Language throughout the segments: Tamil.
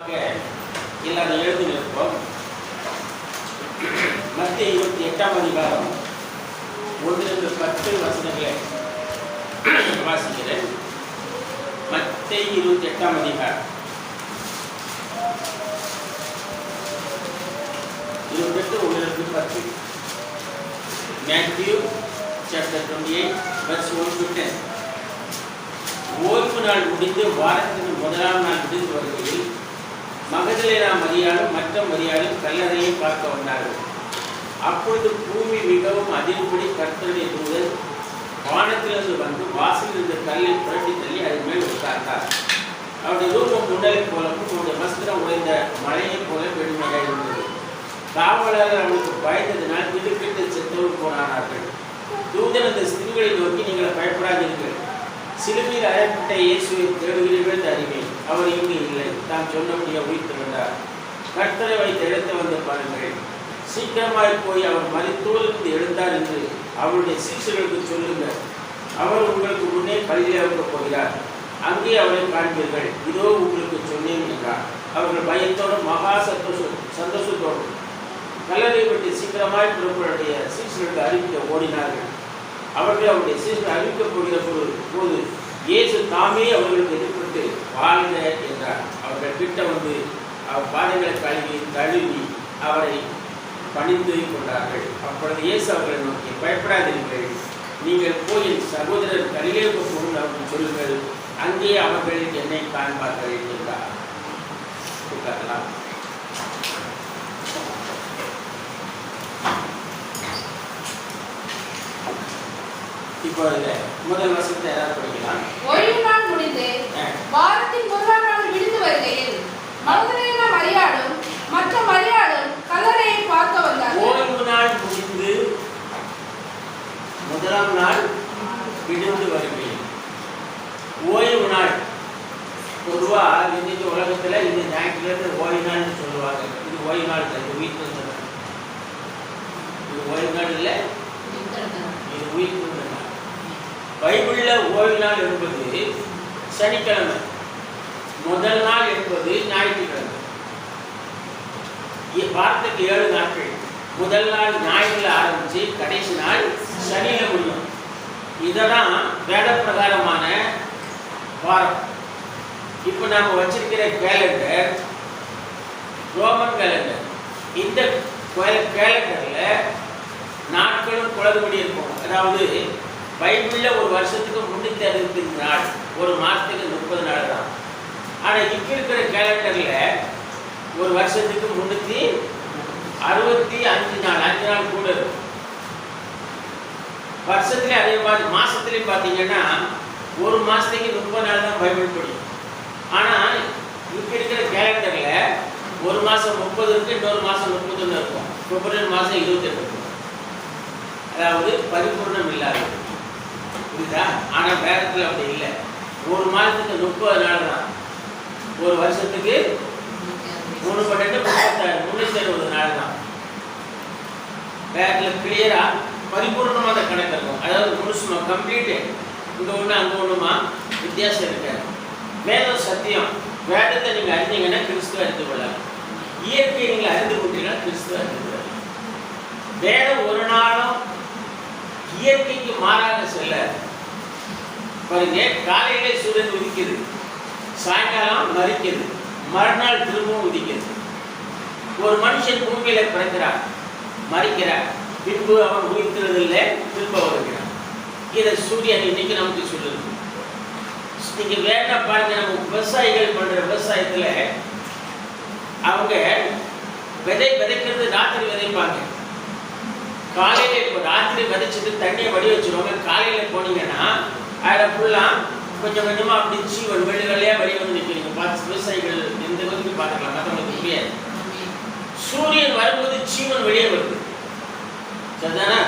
எல்லாரும் எழுதி நிற்போம். மத்திய 28ஆம் அதிகாரம் 1-10 வசனங்களை வாசிக்கிறேன். மத்திய 28ஆம் அதிகாரம் 28-10. Matthew chapter 28 verse 1-10. ஓய்வு நாள் முடிந்து வாரத்தின் முதலாம் நாள் முடிந்து வருகையில் மகதலேனா மரியாளும் மற்ற மரியாளும் கல்லறையை பார்க்க வந்தார்கள். அப்பொழுது பூமி மிகவும் அதிர்வுபடி கர்த்தருடைய தூதன் வானத்திலிருந்து வந்து வாசலில் இருந்த கல்லை புரட்டி தள்ளி அதன் மேல் உட்கார்ந்தார். அவருடைய ரூபம் முன்னலை போலவும் அவருடைய வஸ்திரம் உடைந்த மழையை போல வெண்மையாக இருந்தது. காவலர்கள் அவளுக்கு பயந்ததினால் திடுக்கிட்டு செத்தவர் போனார்கள். தூதன் அந்த ஸ்திரீகளை நோக்கி, நீங்கள் பயப்படாதீர்கள், சிலுவையில் அறையப்பட்ட இயேசுவை தேடுகிறீர்கள் என்று அறிவேன். அவர் இங்கு இல்லை, தான் சொன்னபடியே உயிர்த்தெழுந்தார். கர்த்தரை வைத்து எடுத்து வந்து பாருங்கள். சீக்கிரமாய் போய் அவர் மரித்தோரிலிருந்து எழுந்தார் என்று அவருடைய சீஷர்களுக்கு சொல்லுங்கள். அவர் உங்களுக்கு முன்னே கலிலேயாவுக்கு போகிறார், அங்கே அவரை காண்பீர்கள். இதோ உங்களுக்கு சொன்னேன் என்றார். அவர்கள் பயத்தோடும் மகா சந்தோஷத்தோடும் கல்லறை விட்டு சீக்கிரமாய் புறப்படைய சீஷர்களுக்கு அறிவிக்க ஓடினார்கள். அவர்கள் அவருடைய சீஷர்கள் அறிவிக்கப் போகிற போது இயேசு தாமே அவர்களுக்கு எதிர்பட்டு வாழ்க என்றார். அவர்கள் கிட்ட வந்து அவர் பாதங்களை தழுவி அவரை பணிந்து கொண்டார்கள். அப்பொழுது இயேசு அவர்களை நோக்கி, பயப்படாதீர்கள், நீங்கள் போய் சகோதரர் கலிலேயாவுக்கு போகும் அவர்கள் சொல்லுங்கள், அங்கே அவர்கள் என்னை காண்பார்கள் என்றார். பார்க்கலாம். இப்போ முதல் வசனத்தை யாராவது படிக்கலாம். ஓய்வு நாள் முடிந்து வாரத்தின் முதலாம் நாள் விழுந்து வருகையில் மகதலேனா மரியாளும் மற்ற மரியாளும் கல்லறையை பார்க்க வந்தார்கள். ஓய்வு நாள் முடிந்து முதலாம் நாள் விழுந்து வருகையில். ஓய்வு நாள் பொதுவா இன்னைக்கு உலகத்துல இந்த ஞாயிற்றுக்கிழமை ஓய்வு நாள்னு சொல்லுவாங்க. இது ஓய்வு நாள் இல்லை, இது வீட்டு இது ஓய்வு நாள் இல்லை, இது வீட்டு. பைபிளில் ஓய்வு நாள் என்பது சனிக்கிழமை, முதல் நாள் என்பது ஞாயிற்றுக்கிழமை. வாரத்துக்கு 7 நாட்கள். முதல் நாள் ஞாயிற்றுல ஆரம்பிச்சு கடைசி நாள் சனியில முடியும். இதெல்லாம் வேத பிரகாரமான வாரம். இப்போ நாம் வச்சிருக்கிற கேலண்டர் ரோமன் கேலண்டர். இந்த கேலண்டரில் நாட்களும் குளறுபடி இருக்கும். அதாவது பைபிளில் ஒரு வருஷத்துக்கு 365 நாள், ஒரு மாதத்துக்கு 30 நாள் தான். ஆனால் இப்போ இருக்கிற கேலண்டரில் ஒரு வருஷத்துக்கு 365 நாள், 5 நாள் கூட இருக்கும். வருஷத்துலேயே அதே மாதிரி மாதத்துலேயும் பார்த்தீங்கன்னா ஒரு மாதத்துக்கு 30 நாள் தான் பைபிள் படி. ஆனால் இப்போ இருக்கிற கேலண்டரில் ஒரு மாதம் 30 இருக்குது, இன்னொரு மாதம் 31 இருக்கும். பிப்ரவரி மாதம் 28 இருக்கும். அதாவது பரிபூர்ணம் இல்லாதது, புரியுதா? ஆனால் வேதத்தில் அப்படி இல்லை. ஒரு மாதத்துக்கு 30 நாள் தான், ஒரு வருஷத்துக்கு 360 நாள் தான். வேதத்தில் கிளியராக பரிபூர்ணமாக அந்த கணக்கு இருக்கும். அதாவது முழுசுமா கம்ப்ளீட்டு. இங்கே ஒன்று அங்கே ஒன்றுமா வித்தியாசம் இருக்காது. வேதம் சத்தியம். வேதத்தை நீங்கள் அறிந்தீங்கன்னா கிறிஸ்துவ அறிந்து கொள்ளலாம். இயற்கையை நீங்கள் அறிந்து கொண்டீங்கன்னா கிறிஸ்துவ அறிந்து கொள்ளலாம். வேதம் ஒரு நாளும் இயற்கைக்கு மாறாக செல்ல. பாருங்க, காலையிலே சூரியன் உதிக்குது, சாயங்காலம் மறிக்குது, மறுநாள் திரும்பவும் உதிக்குது. ஒரு மனுஷன் பூமியில பிறக்கிறார், மறிக்கிறார், பின்பு அவன் உயிர்த்ததில்லை, திரும்ப வருகிறான். இதை சூரியன் இன்னைக்கு நமக்கு சொல்லுது. நீங்க வேணா பாருங்க, நம்ம விவசாயிகள் பண்ற விவசாயத்துல அவங்க விதைக்கிறது ராத்திரி விதைப்பாங்க. காலையில் இப்போ ராத்திரி விதைச்சிட்டு தண்ணியை வடி வச்சுருவாங்க. காலையில் போனீங்கன்னா அதில் ஃபுல்லாக கொஞ்சம் கொஞ்சமாக அப்படி சீவன் வெள்ளி வெள்ளையாக வெளியே வந்து நிற்கிறீங்க. பார்த்து விவசாயிகள் எந்த பகுதிக்கு பார்த்துக்கலாம், மற்றவங்களுக்கு புரியாது. சூரியன் வரும்போது சீவன் வெளியே வருது, சரிதானா?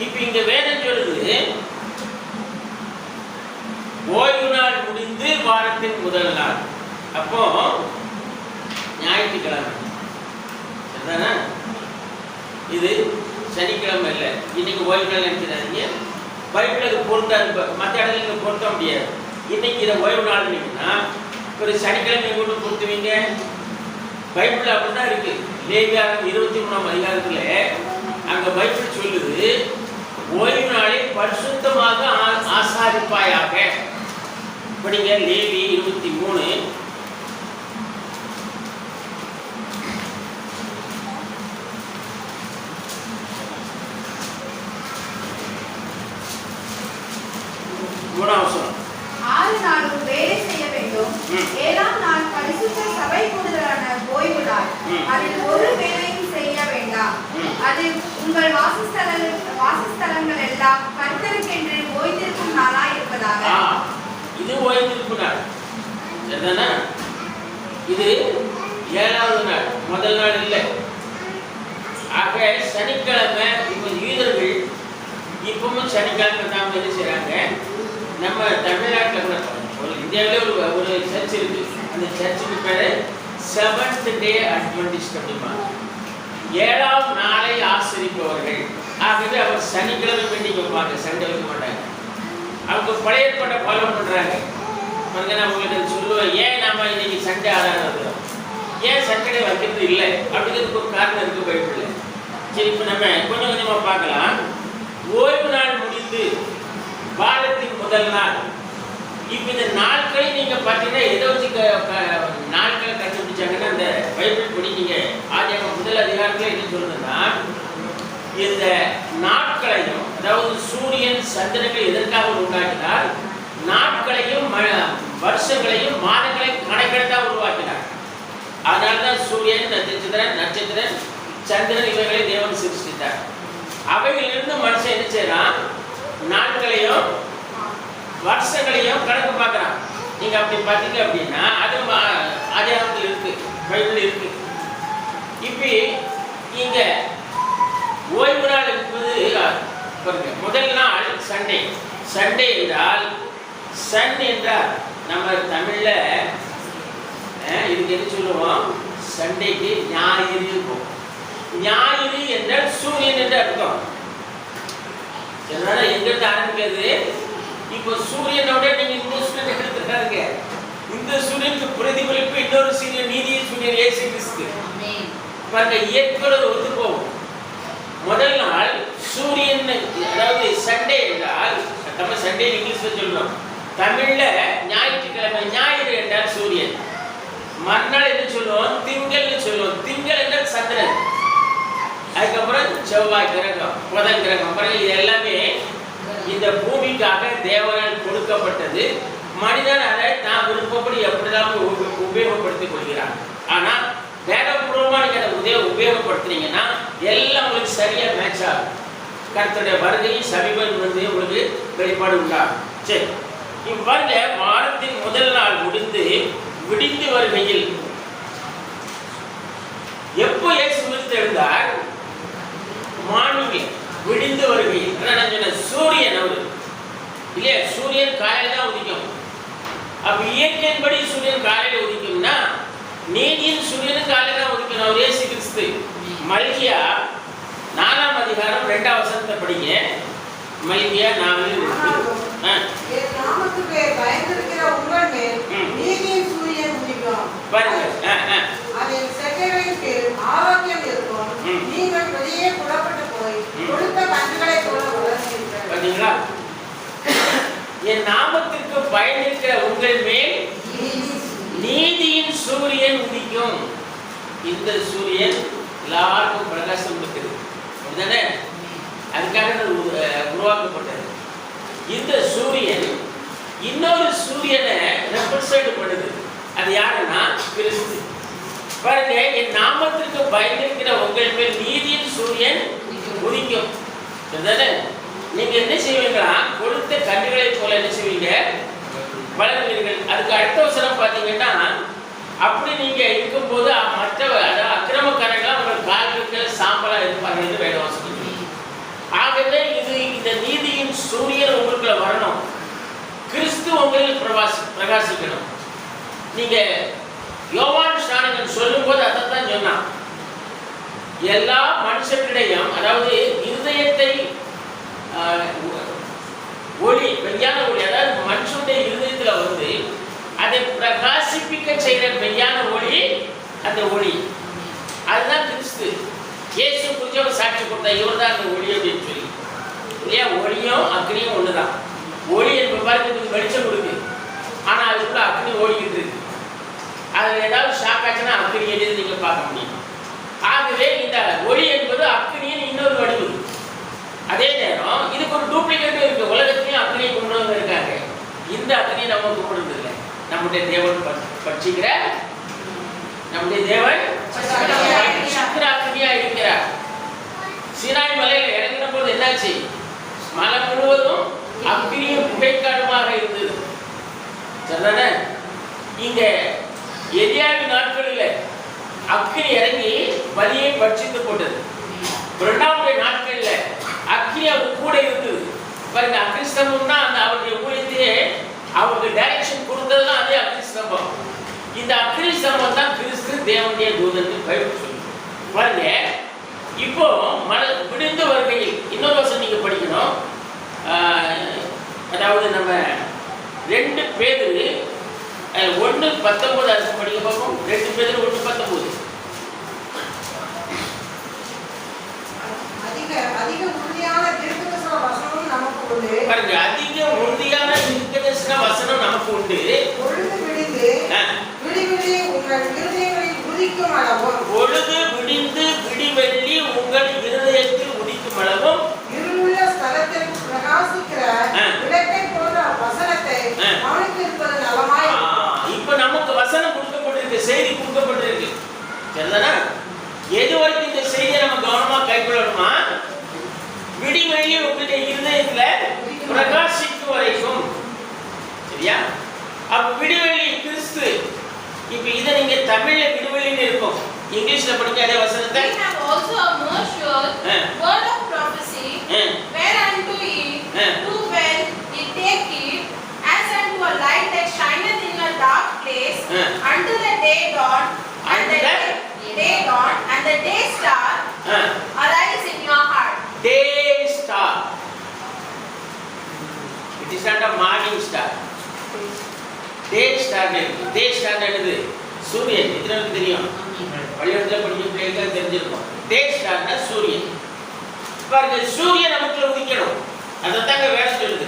இப்போ இங்கே வேதம் சொல்லுது, ஓய்வு நாள் முடிந்து வாரத்தின் முதல் நாள். அப்போ ஞாயிற்றுக்கிழமை, சரிதானா? இது சனிக்கிழமை இல்லை. இன்னைக்கு ஓய்வு நாள் நினைக்கிறாங்க. பைபிளுக்கு பொருந்தாது, மற்ற இடத்துல பொருத்த முடியாது. இன்னைக்கு இதை ஓய்வு நாள் நினைக்கினா ஒரு சனிக்கிழமை கொண்டு பொருத்துவீங்க, பைபிள் அப்படிதான் இருக்கு. லேவியாகமம் 23ஆம் அதிகாரத்துல அங்க பைபிள் சொல்லுது, ஓய்வு நாளை பரிசுத்தமாக ஆசாரிப்பாயாக. படிங்க லேவி 23. மூணாவது 6 நாளும் வேலை செய்ய வேண்டும். 7ஆம் நாள் பரிசுத்த சபை கூடுதலான ஓய்வு நாள். அதில் ஒரு வேலையும் செய்ய வேண்டாம். அது உங்கள் வாசஸ்தலங்கள் எல்லாம் கர்த்தருக்கென்று ஓய்ந்திருக்கும் நாளாய் இருப்பதாக. இது ஓய்ந்திருக்கும் நாள். சரிதானா? இது 7வது நாள், முதல் நாள் இல்லை. ஆக சனிக்கிழமை இப்போ யூதர்கள் இப்பவும் சனிக்கிழமை தான் என்ன செய்றாங்க, நம்ம தமிழ்நாட்டில் கூட ஒரு இந்தியாவிலே ஒரு சர்ச் இருக்கு. அந்த சர்ச்சுக்கு பேர் செவன்த் டே அட்வென்டிஸ்ட் அப்படிம்பாங்க. 7ஆம் நாளை ஆசரிப்பவர்கள். ஆகவே அவர் சனிக்கிழமை மீட்டிங் வைப்பாங்க, சண்டே வைக்க மாட்டாங்க. அவங்க பழைய ஏற்பாட்டை ஃபாலோ பண்ணுறாங்க. பாருங்க, நான் உங்களுக்கு சொல்லுவேன், ஏன் நாம இன்னைக்கு சண்டே ஆராதனை, ஏன் சண்டே வைக்கிறது இல்லை அப்படிங்கிறதுக்கு ஒரு காரணம் இருக்கு பைபிள்ல. சரி, இப்போ நம்ம கொஞ்சம் கொஞ்சமாக பார்க்கலாம். ஓய்வு நாள் முடிந்து வாரத்தின் முதல் நாள். இப்போ இந்த நாட்களை நீங்கள் பார்த்தீங்கன்னா எதை வச்சு நாட்களை கண்டுபிடிச்சாங்கன்னா, அந்த பைபிள் படி நீங்கள் ஆதியாகமம் முதல் அதிகாரத்தில் என்ன சொல்லுதுன்னா, இந்த நாட்களையும், அதாவது சூரியன் சந்திரனை எதற்காக உருவாக்கினார், நாட்களையும் வருஷங்களையும் மாதங்களையும் கணக்கெடுத்தான் உருவாக்கினார். அதனால தான் சூரியன், நட்சத்திரன், சந்திரன் இவைகளை தேவன் சிருஷ்டித்தார். அவைகளிலிருந்து மனுஷன் என்ன செய்யறான், நாட்களையும் வருஷங்களையும் கணக்கு பார்க்குறான். நீங்கள் அப்படி பார்த்தீங்க அப்படின்னா அது ஆதியாகமத்தில் இருக்கு, பைபிள் இருக்கு. இப்போ இங்கே ஓய்வு நாள் என்பது பாருங்க, முதல் நாள் சண்டே. சண்டே என்றால் சன் என்றால் நம்ம தமிழ்ல இதுக்கு என்ன சொல்லுவோம், சண்டேக்கு ஞாயிறு இருக்கும். ஞாயிறு என்றால் சூரியன் என்று அர்த்தம். எங்கிட்ட ஆரம்பிக்கிறது, இப்போ சூரியனோட நீங்க இந்த சூரியன் எடுத்துக்காருங்க. இந்த சூரியனுக்கு பிரதிபலிப்பு இன்னொரு சூரியன், நீதியின் சூரியன் இயேசு கிறிஸ்து. பாருங்க, இயற்கையோட ஒத்து போகும். முதல் நாள் சூரியன், அதாவது சண்டே என்றால் நம்ம சண்டே இங்கிலீஷ்ல சொல்றோம், தமிழ்ல ஞாயிற்றுக்கிழமை. ஞாயிறு என்றால் சூரியன். மறுநாள் என்ன சொல்லுவோம், திங்கள்னு சொல்லுவோம். திங்கள் என்றால் சந்திரன். அதுக்கப்புறம் செவ்வாய் கிரகம், புதன் கிரகம். பாருங்க, இது எல்லாமே இந்த பூமிக்காக தேவனால் கொடுக்கப்பட்டது. மனிதன் அதை தான் விருப்பப்படி எப்படிதான் உபயோகப்படுத்திக் கொள்கிறான். ஆனால் வேதபூர்வமாக நீங்கள் அதை உபயோகப்படுத்துனீங்கன்னா எல்லாம் உங்களுக்கு சரியா மேட்ச் ஆகும். கர்த்தருடைய வருகையும் சமீபம் வந்து உங்களுக்கு வெளிப்பாடு உண்டாகும். சரி, இவ்வாறு வாரத்தின் முதல் நாள் விடிந்து வருகையில் எப்போ இயேசு உயிர்த்து எழுந்தார், மார்னிங் விடிந்து வருகையில். நான் சொன்ன சூரியன் அவரு இல்லையா, சூரியன் காலையில தான் உதிக்கும். அப்ப இயற்கையின்படி சூரியன் காலையில உதிக்கும்னா நீதியின் சூரியனும் காலையில தான் உதிக்கணும். அவர் இயேசு கிறிஸ்து. மல்கியா 4ஆம் அதிகாரம் 2ஆம் வசனத்தை படிங்க. மல்கியா 4 பாருங்க. பாத்தீங்களா, என் நாமத்திற்கு பயந்திருக்கிற உங்கள் மேல் நீதியின் சூரியன் உதிக்கும். இந்த சூரியன் எல்லாருக்கும் பிரகாசம் இருக்குது, அப்படிதானே? அதுக்காக உருவாக்கப்பட்டது. இந்த சூரியன் இன்னொரு சூரியனை ரெப்ரசன்ட் பண்ணுது. அது யாருன்னா கிறிஸ்து. பாருங்க, என் நாமத்திற்கு பயந்திருக்கிற உங்கள் மேல் நீதியின் சூரியன் உதிக்கும். நீங்க என்ன செய்வீங்களா, கொடுத்த கன்றுகளை போல என்ன செய்வீங்க, வளர்வீர்கள். அதுக்கு அடுத்த வசனம் பார்த்தீங்கன்னா, அப்படி நீங்க இருக்கும்போது மற்ற அக்கிரமக்காரர்களாக உங்கள் கால்களுக்கு சாம்பலா இருப்பாங்க என்று வேதவாசம். ஆகவே இது இந்த நீதியின் சூரியன் உங்களுக்குள்ள வரணும், கிறிஸ்து உங்களில் பிரகாசிக்கணும். நீங்க யோவான் ஸ்நானகன் சொல்லும் போது அதைத்தான் சொன்னான். எல்லா மனுஷர்களிடையும், அதாவது இருதயத்தை ஒளி, மெய்யான ஒளி, அதாவது மனுஷனுடைய இருதயத்தில் வந்து அதை பிரகாசிப்பிக்க செய்கிற மெய்யான ஒளி அந்த ஒளி. கொடுத்தா இவர் தான் அந்த ஒளி அப்படின்னு சொல்லி இல்லையா. ஒளியும் அக்னியும் ஒண்ணுதான். ஒளி என்பது பாருங்க வெளிச்சம் கொடுக்கு, ஆனா அதுக்குள்ள அக்னி ஓடிக்கிட்டு இருக்கு. அதுல ஏதாவது ஷாக் ஆச்சுன்னா அக்னி எது நீங்க பார்க்க முடியும். ஆகவே இந்த ஒளி என்பது அக்னியின் இன்னொரு வடிவு. அதே நேரம் இதுக்கு ஒரு டூப்ளிகேட்டும் இருக்கு. உலகத்திலையும் அக்னியை கொண்டு இருக்காங்க. இந்த அக்னியை நம்ம கும்பிடுறது இல்லை. நம்முடைய தேவன் பட்சிக்கிற நம்முடைய தேவன் அக்னியா இருக்கிறார். சீனாய் மலையில இறங்கின போது என்னாச்சு? மலை முழுவதும் அக்னியும் புகைக்காடுமாக இருந்தது. சரிதானே? இங்க எரியாவி நாட்களில் அக்னி இறங்கி வலியை பட்சித்து போட்டது. 2வது நாட்கள்ல அக்னி அவர் கூட இருந்தது. பாருங்க, அக்னிஸ்தம்பம்னா அந்த அவருடைய ஊழியத்தையே அவருக்கு டைரக்ஷன் கொடுத்ததுலாம் அதே அக்னிஸ்தம்பம். இந்த அக்னிஸ்தம்பம் தான் கிறிஸ்து தேவனுடைய தூதன் பைபிள் சொல்லு. பாருங்க, இப்போ விடிந்து வருகையில் இன்னொரு வருஷம் நீங்க படிக்கணும். அதாவது நம்ம 2 பேதுரு 1:19 படிக்க பார்ப்போம். 2 பேதுரு 1:19. அதிக உறுதியான தீர்க்கதரிசன வசனம் நமக்கு உண்டு. பாருங்க, அதிக உறுதியான தீர்க்கதரிசன வசனம் நமக்கு உண்டு. பொழுது விடிந்து விடிவெள்ளி உங்கள் இருதயங்களில் உதிக்கும் அளவும், பொழுது விடிந்து விடிவெள்ளி உங்கள் இருதயத்தில் உதிக்கும் அளவும், இருளுள்ள ஸ்தலத்தில் பிரகாசிக்கிற விளக்கை போன்ற வசனத்தை கவனித்து இருப்பது நலமாய். இப்ப நமக்கு வசனம் கொடுக்கப்பட்டிருக்கு, செய்தி கொடுக்கப்பட்டிருக்கு. சரிதானா? எது வரைக்கும் இந்த செய்தியை நம்ம கவனமா கைக்கொள்ளணுமா? விடிவெள்ளி உங்களுடைய இருதயத்துல பிரகாசிக்கும் வரைக்கும். சரியா? அப்ப விடிவெள்ளி கிறிஸ்து. இப்ப இதை நீங்க தமிழ்ல விடிவெள்ளின்னு இருக்கும், இங்கிலீஷ்ல படிக்காத வசனத்தை. We have also a more sure word of prophecy, whereunto ye do well ye take heed, as unto a light that shineth in a dark place, until the day dawn and the day star arise in your heart. Day star. It is not a morning star. Day star. Day star என்னது? சூரியன். இது நமக்கு தெரியும், பள்ளிக்கூடத்துல படிக்க பிள்ளைங்க தெரிஞ்சிருக்கும். Day star னா சூரியன். பாருங்க, சூரியன் நமக்குள்ள உதிக்கணும். அதைத்தாங்க வேலை சொல்லுது.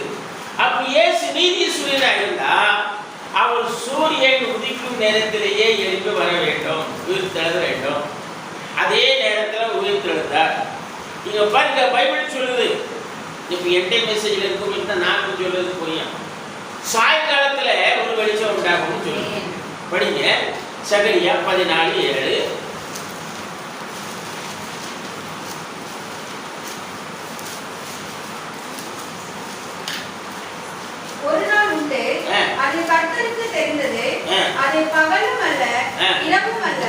அப்ப இயேசு நீதி சூரியனா இருந்தா அவர் சூரியன் உதிக்கும் நேரத்திலேயே எழுப்பி வர வேண்டும், உயிர் தெழுத வேண்டும். அதே நேரத்தில் உயிர் தெழுந்தார். நீங்க பாருங்க, பைபிள் சொல்லுது. இப்ப என்டே மெசேஜ்ல இருக்கும், நான் சொல்றது புரியும். சாயங்காலத்துல ஒரு வெளிச்சம் உண்டாகும் சொல்லுங்க. படிங்க, சகரியா 14:7. ஒரு நாள் உண்டு, அது கர்த்தருக்கு தெரிந்தது. அது பகலும் அல்ல இரவும் அல்ல,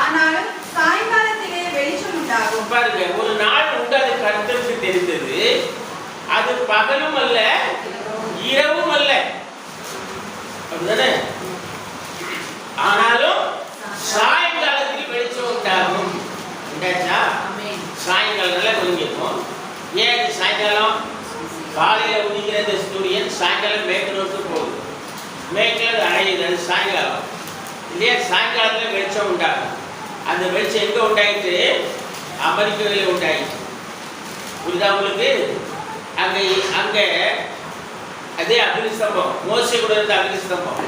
ஆனாலும் சாயங்காலத்திலே வெளிச்சம் உண்டாகும். பாருங்க, ஒரு நாள் உண்டு, அது கர்த்தருக்கு தெரிந்தது. அது பகலும் அல்ல இரவும் அல்ல, அப்படிதானே? ஆனாலும் சாயங்காலத்தில் வெளிச்சம் உண்டாகும். உண்டாச்சா? சாயங்காலம் நல்லா கொஞ்சம். ஏன் சாயங்காலம்? காலையில் உதிக்கிற இந்த சூரியன் சாயங்காலம் மேற்கு நோக்கி போகுது, மேற்கில் அடையுது. அது சாயங்காலம் இல்லையா? சாயங்காலத்தில் வெளிச்சம் உண்டாகும். அந்த வெளிச்சம் எங்கே உண்டாயிட்டு? அமெரிக்காவில் உண்டாயிடுச்சு. புரியுதா உங்களுக்கு? அங்கே அங்கே அதே அக்னிஸ்தம்பம், மோசே கூட இருந்த அக்னிஸ்தம்பம்,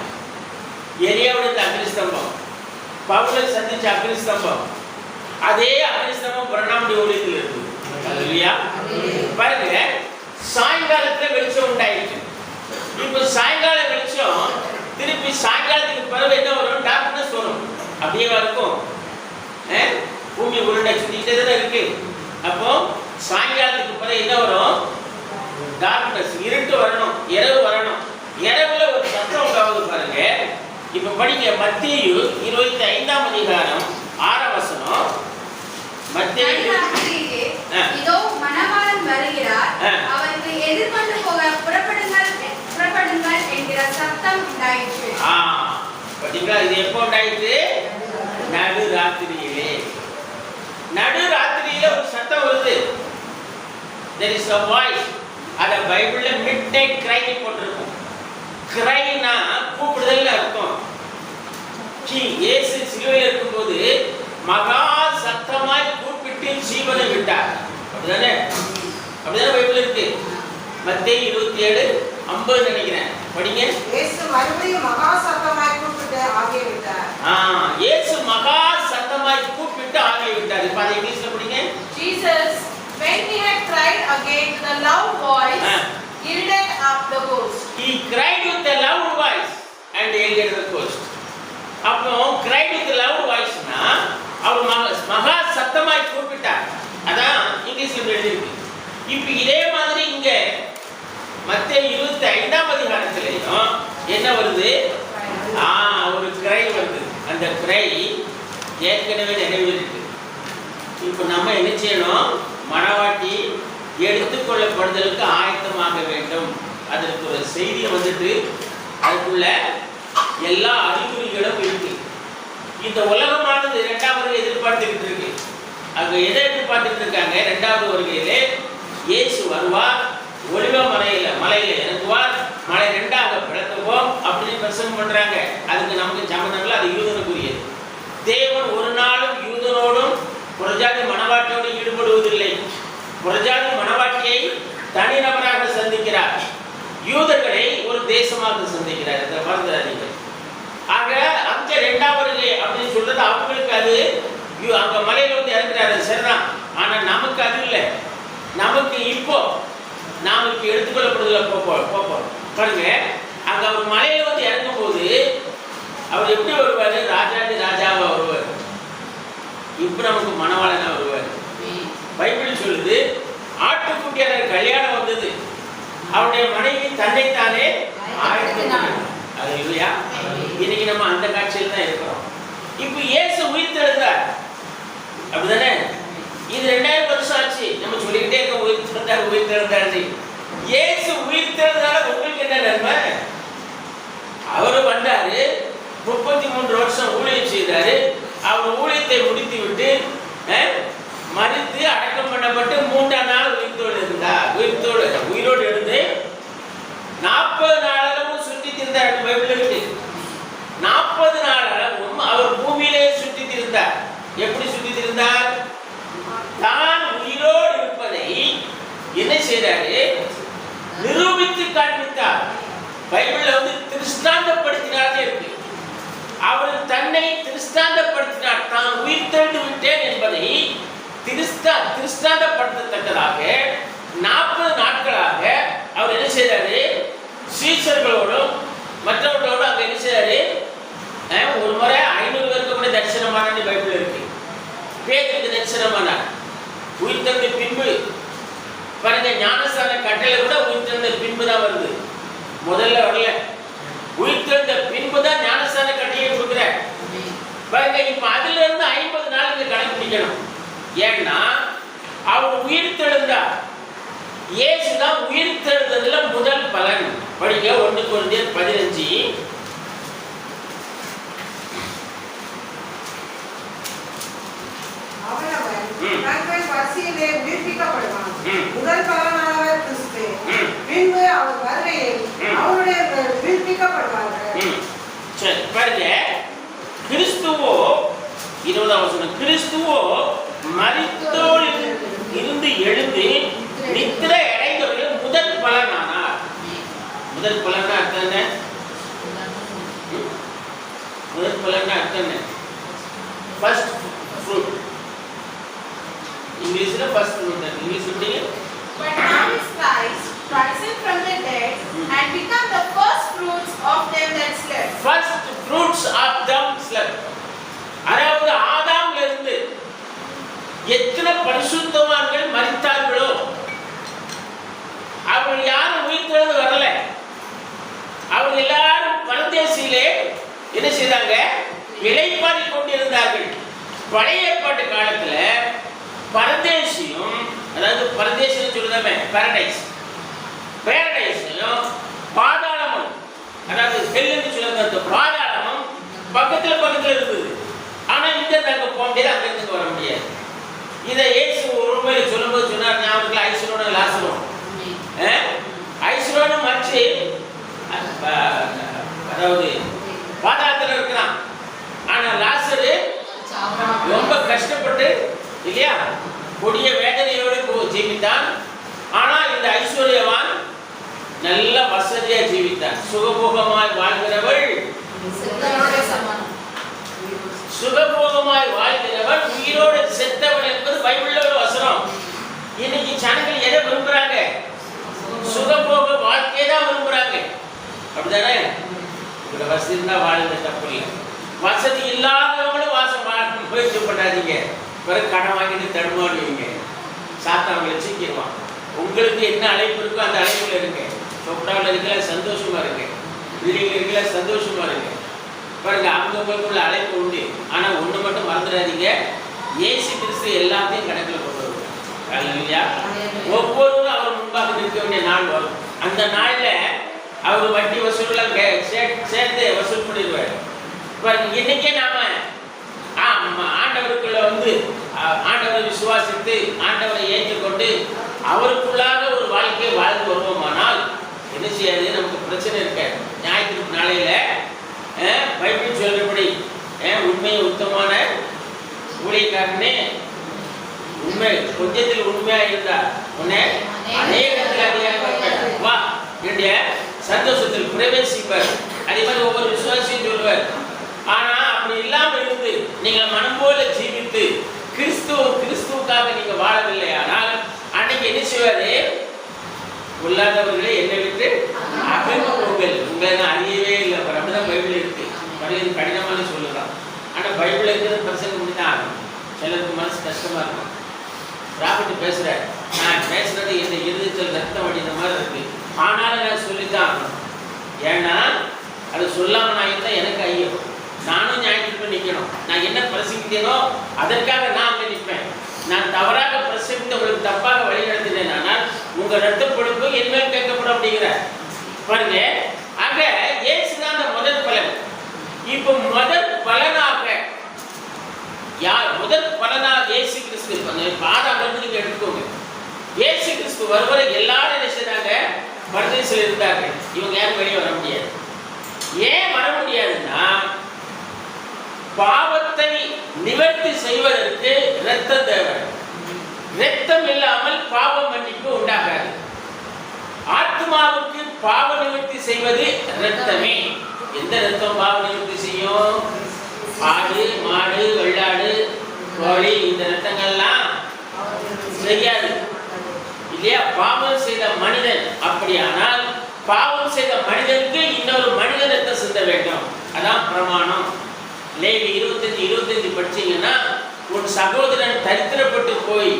எலியாவோட இருந்த அக்னிஸ்தம்பம், பவுலை சந்திச்ச அக்னிஸ்தம்பம், அதே அக்னிஸ்தம்பம் பிரணாமுடைய ஊழியத்தில் இருக்குது. இல்லையா? பாருங்க, சாயங்காலத்துல வெளிச்சம் உண்டாயிருக்கு. இப்ப சாயங்கால வெளிச்சம் திருப்பி சாயங்காலத்துக்கு பிறகு என்ன வரும்? டார்க்னஸ் வரும். அப்படியே இருக்கும். பூமி உருண்டை சுத்திட்டே தானே இருக்கு. அப்போ சாயங்காலத்துக்கு பிறகு என்ன வரும்? டார்க்னஸ், இருட்டு வரணும், இரவு வரணும். இரவுல ஒரு சத்தம் உண்டாவது பாருங்க. இப்ப படிங்க, மத்தேயு 25ஆம் அதிகாரம் 6ஆம் வசனம். மத்தேயு, இதோ மணவாளன் வருகிறார், அவருக்கு எதிர்கொண்டு போக புறப்படுங்கள் என்கிற சத்தம் உண்டாயிற்று. பாத்தீங்களா? இது எப்போ உண்டாயிற்று? நடு ராத்திரியிலே. நடு ராத்திரியில ஒரு சத்தம் வருது. There is a voice. அத பைபிள்ல midnight cry போட்டிருக்கும். கிரைனா கூப்பிடுதல் அர்த்தம். இயேசு சிலுவையில் இருக்கும்போது மகா சத்தமாய் கூப்பிட்டு ஜீவனை விட்டார். அப்படிதானே? அப்படிதானே பைபிள் இருக்கு. மத்தேயு 27:50 நினைக்கிறேன், படிங்க. இயேசு மறுபடியும் மகா சத்தமாய் கூப்பிட்டு ஆகிவிட்டார். இயேசு மகா சத்தமாய் கூப்பிட்டு ஆகிவிட்டார். இப்ப அதை இங்கிலீஷ்ல படிங்க. Jesus, when he had cried again with a loud voice, yielded up the ghost. He cried with a loud voice and yielded the ghost. அப்போ cried with a loud voice னா அவர் மகா சத்தமாய் கூப்பிட்டார். அதான் இங்கிலீஷ்ல எழுதிருக்கு. இப்ப இதே மாதிரி இங்க மத்தேயு 25ஆம் அதிகாரத்திலேயும் என்ன வருது? ஒரு கிரை வருது. அந்த கிரை ஏற்கனவே நிறைவேறிருக்கு. இப்போ நம்ம என்ன செய்யணும்? மணவாட்டி எடுத்துக்கொள்ளப்படுதலுக்கு ஆயத்தமாக வேண்டும். அதற்கு ஒரு செய்தி வந்துட்டு அதுக்குள்ள எல்லா அறிகுறிகளும் இருக்கு. இந்த உலகமானது இரண்டாவது எதிர்பார்த்துக்கிட்டு இருக்கு. அங்க எதை எதிர்பார்த்துட்டு இருக்காங்க? இரண்டாவது வருகையிலே இயேசு வருவார், ஒலிவ மலையில இறங்குவார், மலை ரெண்டாக பிளக்குவோம் அப்படின்னு பிரசங்கம் பண்றாங்க. அதுக்கு நமக்கு சம்பந்தம், அது யூதனுக்குரியது. தேவன் ஒரு நாளும் யூதனோடும் புறஜாதி மனவாட்டியோடு ஈடுபடுவதில்லை. புறஜாதி மனவாட்டியை தனிநபராக சந்திக்கிறார், யூதர்களை ஒரு தேசமாக சந்திக்கிறார். இதை மறந்துடாதீங்க. ஆக அங்க இரண்டாவது வருகை அப்படின்னு சொல்றது அவங்களுக்கு அது அங்க மலையில வந்து இறங்குறாரு, சரிதான். ஆனா நமக்கு அது இல்லை. நமக்கு இப்போ நாம எடுத்துக்கொள்ளப்படுதல போப்போம் பாருங்க. அங்க அவர் மலையில வந்து இறங்கும் போது அவர் எப்படி வருவாரு? ராஜாதி ராஜாவா வருவார். இப்ப நமக்கு மணவாளனா வருவார். பைபிள் சொல்லுது, ஆட்டுக்குட்டியான கல்யாணம் வந்தது, அவருடைய மனைவி தன்னைத்தானே ஆயத்தம். அது இல்லையா? இன்னைக்கு நம்ம அந்த காட்சியில் தான் இருக்கிறோம். இப்ப இயேசு உயிர்த்தெழுந்தார், அப்படிதானே? இது 2000 வருஷம் ஆச்சு. நம்ம சொல்லிக்கிட்டே இருக்க உயிர்த்தெழுந்தார். இயேசு உயிர்த்தெழுந்தால உங்களுக்கு என்ன நன்மை? அவரு வந்தாரு, 33 வருஷம் ஊழியம் செய்தாரு. அவர் ஊழியத்தை முடித்து விட்டு மரித்து அடக்கம் பண்ணப்பட்டு 3ஆம் நாள் உயிரோடு எழுந்து 40 நாள் அளவும் சுற்றி திரிந்தார். பைபிள் இருக்கு. 40 நாள் அளவும் அவர் பூமியிலே சுற்றி திரிந்தார். எப்படி சுற்றி திரிந்தார்? தான் உயிரோடு இருப்பதை என்ன செய்தாரு? நிரூபித்து காண்பித்தார். பைபிள்ல வந்து திருஷ்டாந்தப்படுத்தினார் இருக்கு. அவர் தன்னை திருஷ்டாந்தப்படுத்தினார். தான் உயிர்த்தெழுந்து விட்டேன் என்பதை திருஷ்டாந்தப்படுத்தத்தக்கதாக 40 நாட்களாக அவர் என்ன செய்தாரு? சீஷர்களோடும் மற்றவர்களோடும் அங்க என்ன செய்தாரு? ஒரு முறை 500 பேருக்கு கூட தரிசனமான பைபிள் இருக்கு. பேதுருக்கு தரிசனமானார் உயிர்த்தெழுந்த பின்பு. பாருங்க, ஞானஸ்தான கட்டளை கூட உயிர்த்தெழுந்த பின்பு தான் வருது, முதல்ல வரல. உயிர்த்தெழுந்த பின்பு தான் ஞானஸ்தான கட்டளையை கொடுக்குற. பாருங்க, இப்ப அதுல இருந்து 50 நாளுக்கு கணக்கு பிடிக்கணும். ஏன்னா அவர் உயிர்த்தெழுந்தார். இயேசுதான் உயிர்த்தெழுந்ததுல முதல் பலன். படிக்க 1 கொரிந்தியர் 15. தங்கள் பசியிலே உயிர்ப்பிக்கப்படுவான். முதல் பலனானவர் கிறிஸ்து. பின்பு அவர் வருகையில் அவருடைய உயிர்ப்பிக்கப்படுவார்கள். சரி, பாருங்க, கிறிஸ்துவோ 20ஆம் வசனம், கிறிஸ்துவோ மரித்தோர் இருந்து எழுந்து நித்திரை அடைந்தவர்கள் முதல் பலனானார். முதல் பலனா அர்த்தம் என்ன? முதல் பலனா அர்த்தம் என்ன? First fruit. இங்கிலீஷ்ல ஃபர்ஸ்ட் ஃப்ரூட். இங்கிலீஷ் எப்படிங்க? But now is Christ risen from the dead and become the first fruits of them that slept. First fruits of them slept. அதாவது ஆதாம்ல இருந்து எத்தனை பரிசுத்தவான்கள் மரித்தார்களோ அவர்கள் யாரும் உயிர்த்தெழுந்து வரல. அவர்கள் எல்லாரும் பரதேசியிலே என்ன செய்தாங்க? இளைப்பாறி கொண்டிருந்தார்கள். பழைய ஏற்பாட்டு காலத்துல பரதேசியும், அதாவது பரதேசின்னு சொல்லுதாமே பாரடைஸ், பாரடைஸையும் பாதாளமும், அதாவது ஹெல்லுன்னு சொல்லுறது பாதாளமும் பக்கத்துல இருந்தது. ஆனா இந்த அங்க போக முடியாது, அங்க இருந்து வர முடியாது. இதை இயேசு ஒரு முறை சொல்லும்போது சொன்னார், ஞாபகத்துல ஐஸ்வரோனும் லாசரும். ஐஸ்வரோனும் மறிச்சு அதாவது பாதாளத்துல இருக்கிறான். ஆனா லாசரு ரொம்ப கஷ்டப்பட்டு இல்லையா, கொடிய வேதனையோடு ஜீவித்தான். ஆனால் இந்த ஐஸ்வர்யவான் நல்ல வசதியா ஜீவித்தான். சுகபோகமாய் வாழ்கிறவள் சுகபோகமாய் வாழ்கிறவன் உயிரோடு செத்தவன் என்பது பைபிள்ல ஒரு வசனம். இன்னைக்கு ஜனங்கள் எதை விரும்புறாங்க? சுகபோக வாழ்க்கையை தான் விரும்புறாங்க. அப்படிதானே? உங்களோட வசதி இருந்தா வாழ்ந்த தப்பு இல்லை. வசதி இல்லாதவங்களும் முயற்சி பண்ணாதீங்க. பிறகு கடன் வாங்கிட்டு தடுமாறுவீங்க. சாத்தாவங்களை சீக்கிரவான். உங்களுக்கு என்ன அழைப்பு இருக்கோ அந்த அழைப்புல இருங்க. சொப்டாவில் இருக்கல சந்தோஷமா இருக்கு, வீடுகள் இருக்கல சந்தோஷமா இருக்கு. பாருங்க, அவங்களுக்குள்ள அழைப்பு உண்டு. ஆனா ஒண்ணு மட்டும் மறந்துடாதீங்க, இயேசு கிறிஸ்து எல்லாத்தையும் கணக்கில் கொண்டு வருவார். ஒவ்வொருவரும் அவர் முன்பாக நிற்க வேண்டிய நாள் வரும். அந்த நாள்ல அவர் வட்டி வசூலாம் சேர்த்து வசூல் பண்ணிடுவார். பாருங்க, இன்னைக்கே நாம ஆண்டவருக்குள்ள ஆண்டவரை விசுவாசித்து ஆண்டவரை ஏற்றுக்கொண்டு அவருக்குள்ளாக ஒரு வாழ்க்கையை வாழ்ந்து வருவோமானால் என்ன செய்யாது? நமக்கு பிரச்சனை இருக்காது. ஞாயிற்று நாளையில பைபிள் சொல்றபடி உண்மை உத்தமமான ஊழியக்காரனே, உண்மை கொஞ்சத்தில் உண்மையா இருந்தா உன்னை அநேகத்தில் அதிகாரம் வா என்னுடைய சந்தோஷத்தில் பிரவேசிப்பார். அதே மாதிரி ஒவ்வொரு விசுவாசியும் சொல்லுவார். ஆனா அப்படி இல்லாம இருந்து நீங்கள் மனம் போல ஜீவித்து கிறிஸ்துவுக்காக நீங்க வாழவில்லை ஆனால் அன்னைக்கு என்ன செய்வாரு? உள்ளாதவர்களே என்னை விட்டு அகன்று போங்கள், உங்களை நான் அறியவே இல்லை. அப்படிதான் பைபிள் இருக்கு. பைபிள் கடினமான சொல்லுறான். ஆனா பைபிள் இருக்கிறது பிரசங்க முடிதான் ஆகும். சிலருக்கு மனசு கஷ்டமா இருக்கும். ராபர்ட் பேசுறேன், நான் பேசுறது இந்த இருதயத்தில் ரத்தம் வடிந்த மாதிரி இருக்கு, ஆனாலும் நான் சொல்லித்தான் ஆகணும். ஏன்னா அது சொல்லாம நான் இருந்தா எனக்கு ஐயோ, நானும் ஞாயிற்று நிற்கணும். நான் என்ன பிரசங்கித்தேனோ அதற்காக நான் அங்கே நிற்பேன். நான் தவறாக பிரசங்கித்து உங்களுக்கு தப்பாக வழிநடத்தினேன், ஆனால் உங்க ரத்த பொழுப்பு என் மேல் கேட்கப்படும் அப்படிங்கிறார். பாருங்க, ஆக இயேசுதான் அந்த முதல் பலன். இப்போ முதல் பலனாக யார்? முதல் பலனாக இயேசு கிறிஸ்து. பாதாளம் நீங்க எடுத்துக்கோங்க. இயேசு கிறிஸ்து வருவரை எல்லாரும் என்ன செய்றாங்க? பரதேசில் இருந்தாங்க. இவங்க யாரும் வெளியே வர முடியாது. ஏன் வர முடியாதுன்னா, பாவத்தை நிவர்த்தி செய்வதற்கு இரத்தம் தேவை. இரத்தம் இல்லாமல் பாவ மன்னிப்பு உண்டாகாது. ஆத்மாவுக்கு பாவ நிவர்த்தி செய்வது இரத்தமே. எந்த இரத்தம் பாவ நிவர்த்தி செய்யும்? ஆடு, மாடு, வெள்ளாடு, கோழி, இந்த இரத்தங்கள்லாம் செய்யாது இல்லையா? பாவம் செய்த மனிதன். அப்படியானால் பாவம் செய்த மனிதனுக்கு இன்னொரு மனித ரத்தம் சிந்த வேண்டும். அதான் பிரமாணம். லேவி 25:25 படிச்சீங்கன்னா, உன் சகோதரன் தரித்திரப்பட்டு போய்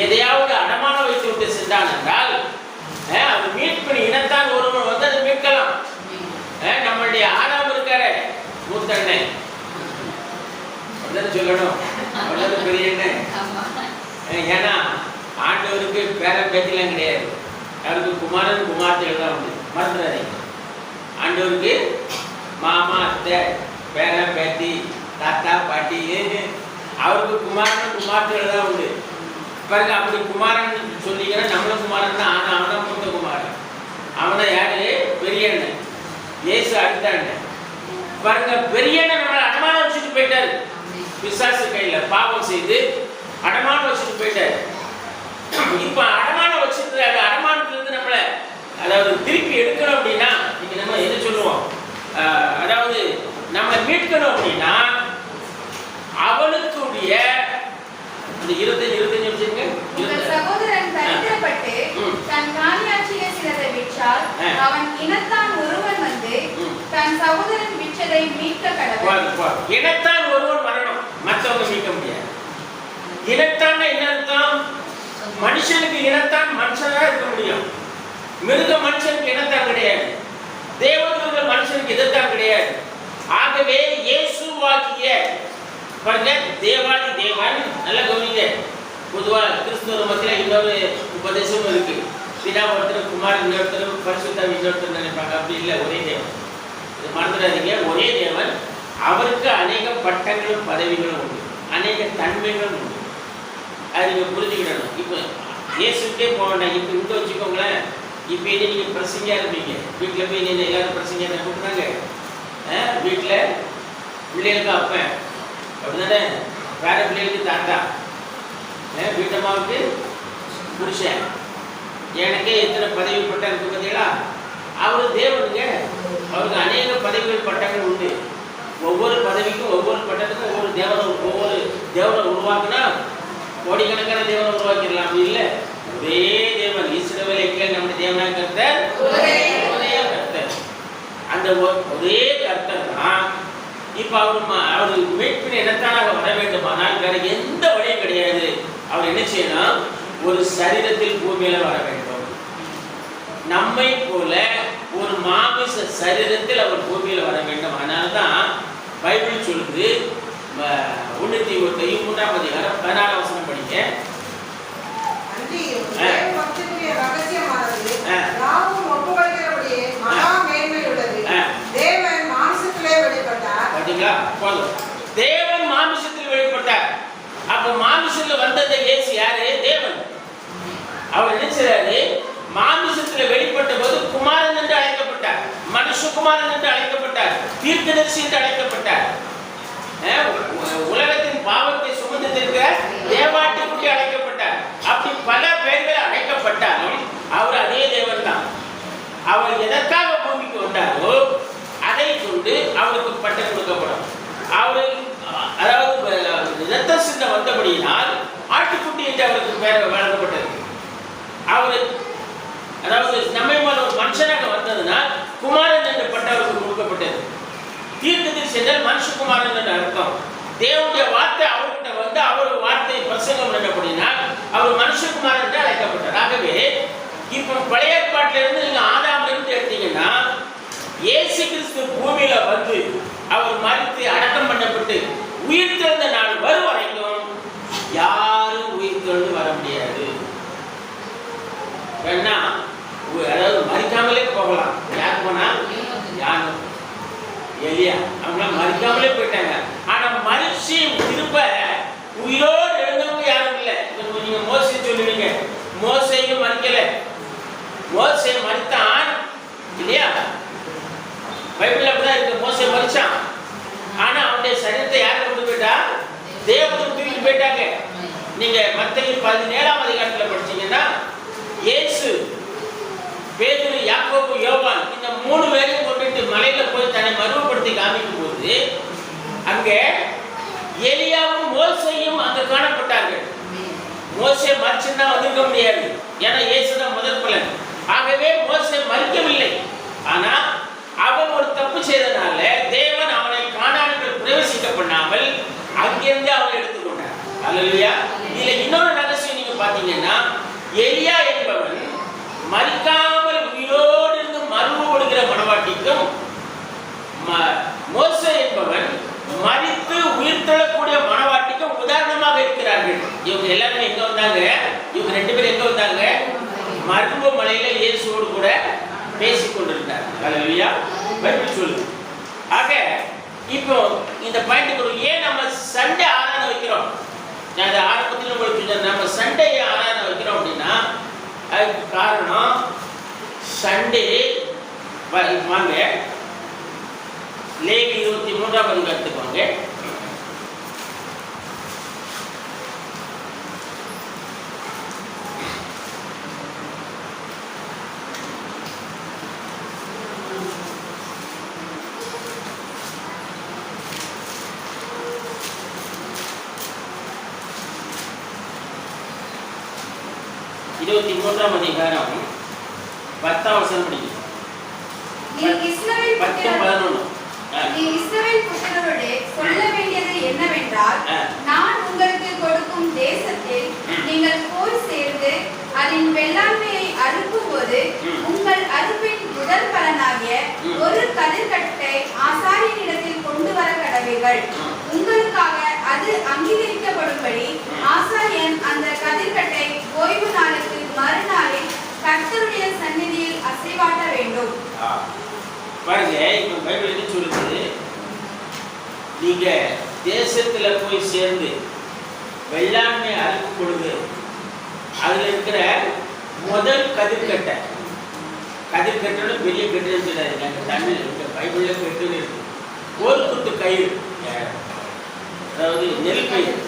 எதையாவது அடமானம் வைத்து விட்டு சென்றான் என்றால் அது மீட்பின் இனத்தான் ஒருவன் வந்து அதை மீட்கலாம். நம்மளுடைய ஆதாம் இருக்கார மூத்தண்ணே சொல்லணும், பெரிய எண்ணெய். ஏன்னா ஆண்டவருக்கு பேரன் பேத்திலாம் கிடையாது. அவருக்கு குமாரன் குமார்த்திகள் தான் உண்டு. மறந்துடாதீங்க, ஆண்டவருக்கு மாமா, அத்தை, பேரன் பேத்தி, தாத்தா, பாட்டி, அவருக்கு குமாரன் குமார்த்திகள் தான் உண்டு. பாருங்க, அப்படி குமாரன் சொல்லிக்கிற நம்மளும் குமாரன் தான். ஆனால் அவனை மூத்த குமாரன். அவனை யாரு? பெரிய அண்ணன். இயேசு அடுத்த அண்ணன். பாருங்க, பெரிய அண்ணன் நம்மளை அடமானம் வச்சுட்டு போயிட்டாரு. பிசாசு கையில பாவம் செய்து அடமானம் வச்சுட்டு போயிட்டாரு. இப்ப அடமானம் வச்சுட்டு அடமானத்துல இருந்து நம்மளை அதாவது திருப்பி எடுக்கணும் அப்படின்னா நீங்க நம்ம என்ன சொல்லுவோம்? அதாவது நம்மளை மீட்கணும் அப்படின்னா அவனுக்குடைய அந்த 25 வச்சுங்க. சகோதரன் தரித்திரப்பட்டு தன் காணியாட்சியை சிலதை விற்றால் அவன் இனத்தான் ஒருவன் வந்து தன் சகோதரன் விற்றதை மீட்க கடவுள். இனத்தான் ஒருவன் வரணும், மற்றவங்க மீட்க முடியாது. இனத்தான் என்ன அர்த்தம்? மனுஷனுக்கு இனத்தான் மனுஷனா இருக்க முடியும். மிருக மனுஷனுக்கு இனத்தான் கிடையாது. தேவதூதர்கள் மனுஷனுக்கு இதத்தான் கிடையாது. ஆகவே இயேசுவாகிய பாருங்க, தேவாதி தேவன். நல்லா கவனிங்க. பொதுவா கிறிஸ்துவ மத்தியில் இன்னொரு உபதேசமும் இருக்கு. பிதா ஒருத்தர், குமாரன் இன்னொருத்தர், பரிசுத்தாவி இன்னொருத்தர் நினைப்பாங்க. அப்படி இல்லை, ஒரே தேவன். இது மறந்துடாதீங்க, ஒரே தேவன். அவருக்கு அநேக பட்டங்களும் பதவிகளும் உண்டு, அநேக தன்மைகளும் உண்டு. அதை நீங்கள் புரிஞ்சுக்கிடணும். இப்போ இயேசுக்கே போக வேண்டாம். இப்போ இங்கே வச்சுக்கோங்களேன். இப்போ இனி நீங்கள் பிரசங்கியா இருப்பீங்க. வீட்டில் போய் நீங்கள் எல்லாரும் பிரசங்கியா கூப்பிட்றாங்க. வீட்டில் பிள்ளைகளுக்கு அப்பேன் அப்படிதானே, வேற பிள்ளைகளுக்கு தாத்தா, வீட்டம்மாவுக்கு புருஷன். எனக்கே எத்தனை பதவி பட்டம் இருக்கு பார்த்தீங்களா? அவர் தேவனுங்க. அவருக்கு அநேக பதவிகள் பட்டங்கள் உண்டு. ஒவ்வொரு பதவிக்கும் ஒவ்வொரு பட்டத்துக்கும் ஒவ்வொரு தேவனை உருவாக்குனா கோடிக்கணக்கான தேவனை உருவாக்கிடலாம். அப்படி இல்லை, ஒரே தேவன். இஸ்ரவேலுக்கு நம்முடைய தேவனாக கர்த்தர் ஒரே கர்த்தர். அந்த ஒரே கர்த்தர் தான். இப்போ அவர் மீட்பின் இனத்தானாக வர வேண்டுமானால் வேற எந்த வழியும் கிடையாது. அவர் என்ன செய்யணும்? ஒரு சரீரத்தில் பூமியில வர வேண்டும். நம்மை போல ஒரு மாமிச சரீரத்தில் அவர் பூமியில வர வேண்டும். அதனால்தான் பைபிள் சொல்லுது, 1 அதிகாரம் 14 வசனம் படிங்க. ரகசியமானது யாவும் ஒப்புக்கொள்கிறபடியே மகா மேன்மை உள்ளது. தேவன் மாம்சத்திலே வெளிப்பட்டார். பாத்தீங்களா? போதும். தேவன் மாமிசத்தில் வெளிப்பட்டார். அப்ப மாமிசத்துல வந்தது இயேசு யாரு? தேவன். அவர் நினைச்சாரு, மாமிசத்துல வெளிப்பட்ட போது குமாரன் என்று அழைக்கப்பட்டார், மனுஷகுமாரன் என்று அழைக்கப்பட்டார், தீர்க்கதரிசி என்று அழைக்கப்பட்டார், உலகத்தின் பாவத்தை சுமந்து இருக்கிற தேவாட்டுக்குட்டி அழைக்கப்பட்டார். அப்படி பல பெயர்கள் அழைக்கப்பட்டாலும் அவர் அதே தேவன் தான். அவர் எதற்காக பூமிக்கு வந்தாரோ அதை கொண்டு அவருக்கு பட்டம் கொடுக்கப்படும். அவர் அதாவது இரத்த சிந்த வந்தபடியினால் ஆட்டுக்குட்டி என்று அவருக்கு பெயர் வழங்கப்பட்டது. அவர் அதாவது நம்மை மேல ஒரு மனுஷனாக வந்ததுனால் குமாரன் என்ற பட்டம் அவருக்கு கொடுக்கப்பட்டது. தீர்க்கதரிசி என்றால் மனுஷகுமாரன் என்ற அர்த்தம். தேவனுடைய வார்த்தை அவர்கிட்ட வந்து அவர் வார்த்தையை பிரசங்கம் பண்ணபடினால் அவர் மனுஷகுமாரன் என்று அழைக்கப்பட்டார். ஆகவே இப்போ பழைய ஏற்பாட்டிலிருந்து நீங்க ஆதாமிலிருந்து எடுத்தீங்கன்னா இயேசு கிறிஸ்து பூமியில வந்து அவர் மரித்து அடக்கம் பண்ணப்பட்டு உயிர் திறந்த நாள் வரும் வரைக்கும் யாரும் உயிர் திறந்து வர முடியாது. ஏன்னா அதாவது மறிக்காமலே போகலாம். யார் போனா? யாரும் எலியா அவங்களாம் மறிக்காமலே போயிட்டாங்க. ஆனா மனுஷி திரும்ப உயிரோடு எழுந்தவங்க யாரும் இல்லை. நீங்க மோசை சொல்லுவீங்க, மோசையும் மறிக்கல. மோசை மறித்தான் இல்லையா? பைபிள் அப்படிதான் இருக்கு. மோசை மறிச்சான். ஆனா அவனுடைய சரீரத்தை யாரை கொண்டு போயிட்டா? தேவதூதன் தூக்கிட்டு போயிட்டாங்க. நீங்க மத்தேயு 17 அதிகாரத்துல படிச்சீங்கன்னா இயேசு, பேதுரு, யாக்கோபு, யோவான் இந்த 3 பேரையும் கொண்டுட்டு மலையில போய் தன்னை மறுபடுத்தி காமிக்கும் போது அங்கே எலியாவும் மோசையும் அங்க காணப்பட்டார்கள். மோசே மறிச்சுன்னா வந்திருக்க முடியாது, ஏன்னா இயேசுதான் முதல் பலன். ஆகவே மோசே மறிக்கவில்லை. ஆனா அவன் ஒரு தப்பு செய்தனால தேவன் அவனை கானானுக்குள் பிரவேசிக்க பண்ணாமல் அங்கிருந்து அவனை எடுத்துக்கொண்டார். அல்லேலூயா. இதுல இன்னொரு ரகசியம் நீங்க பாத்தீங்கன்னா, எலியா என்பவன் மறிக்காமல் உயிரோடு இருந்து மறுபடுகிற மனவாட்டிக்கும், மோசே என்பவன் மறித்து உயிர் தள்ளக்கூடிய மனவாட்டிக்கும் உதாரணமாக இருக்கிறார்கள். இவங்க எல்லாருமே எங்க வந்தாங்க? இவங்க 2 பேரும் எங்க வந்தாங்க? மருத்துவ மலையில இயேசுவோடு கூட பேசிக் கொண்டிருந்தார். அல்லேலூயா. பைபிள் சொல்லுது. ஆக இப்போ இந்த பாயிண்ட் ஏன் நம்ம சண்டே ஆராதனை வைக்கிறோம்? நான் அந்த ஆரம்பத்தில் உங்களுக்கு சொல்றேன். நம்ம சண்டே ஆராதனை வைக்கிறோம் அப்படின்னா அதுக்கு காரணம் சண்டே வாங்க லேவி 23 அதிகாரத்துக்கு வாங்க. அதிகாரம் 10 வசனம் படிக்கும். நீ இஸ்ரவேல் புத்திரரோடே சொல்ல வேண்டியது என்னவென்றால், நான் உங்களுக்கு கொடுக்கும் தேசத்தில் நீங்கள் போய் சேர்ந்து அதன் வெள்ளாண்மையை அறுக்கும்போது உங்கள் அறுப்பின் முதல் பலனாகிய ஒரு கதிர்கட்டை ஆசாரியனிடத்தில் கொண்டு வர கடவீர்கள். உங்களுக்காக அது அங்கீகரிக்கப்படும்படி ஆசாரியன் அந்த கதிர்கட்டை ஓய்வு நாளுக்கு மறுநாளில் கர்த்தருடைய சந்நிதியில் அசைவாட்ட வேண்டும். பாருங்க, இப்ப பைபிள் என்ன சொல்லுது? நீங்க தேசத்துல போய் சேர்ந்து வெள்ளாண்மை அறுக்கும் பொழுது அதுல இருக்கிற முதல் கதிர்கட்டை, கதிர்கட்டை பெரிய கட்டுன்னு சொல்லாதீங்க. தமிழ் இருக்க பைபிள்ல கட்டுன்னு இருக்கு. ஒரு குத்து கயிறு, அதாவது நெல் பயிர்,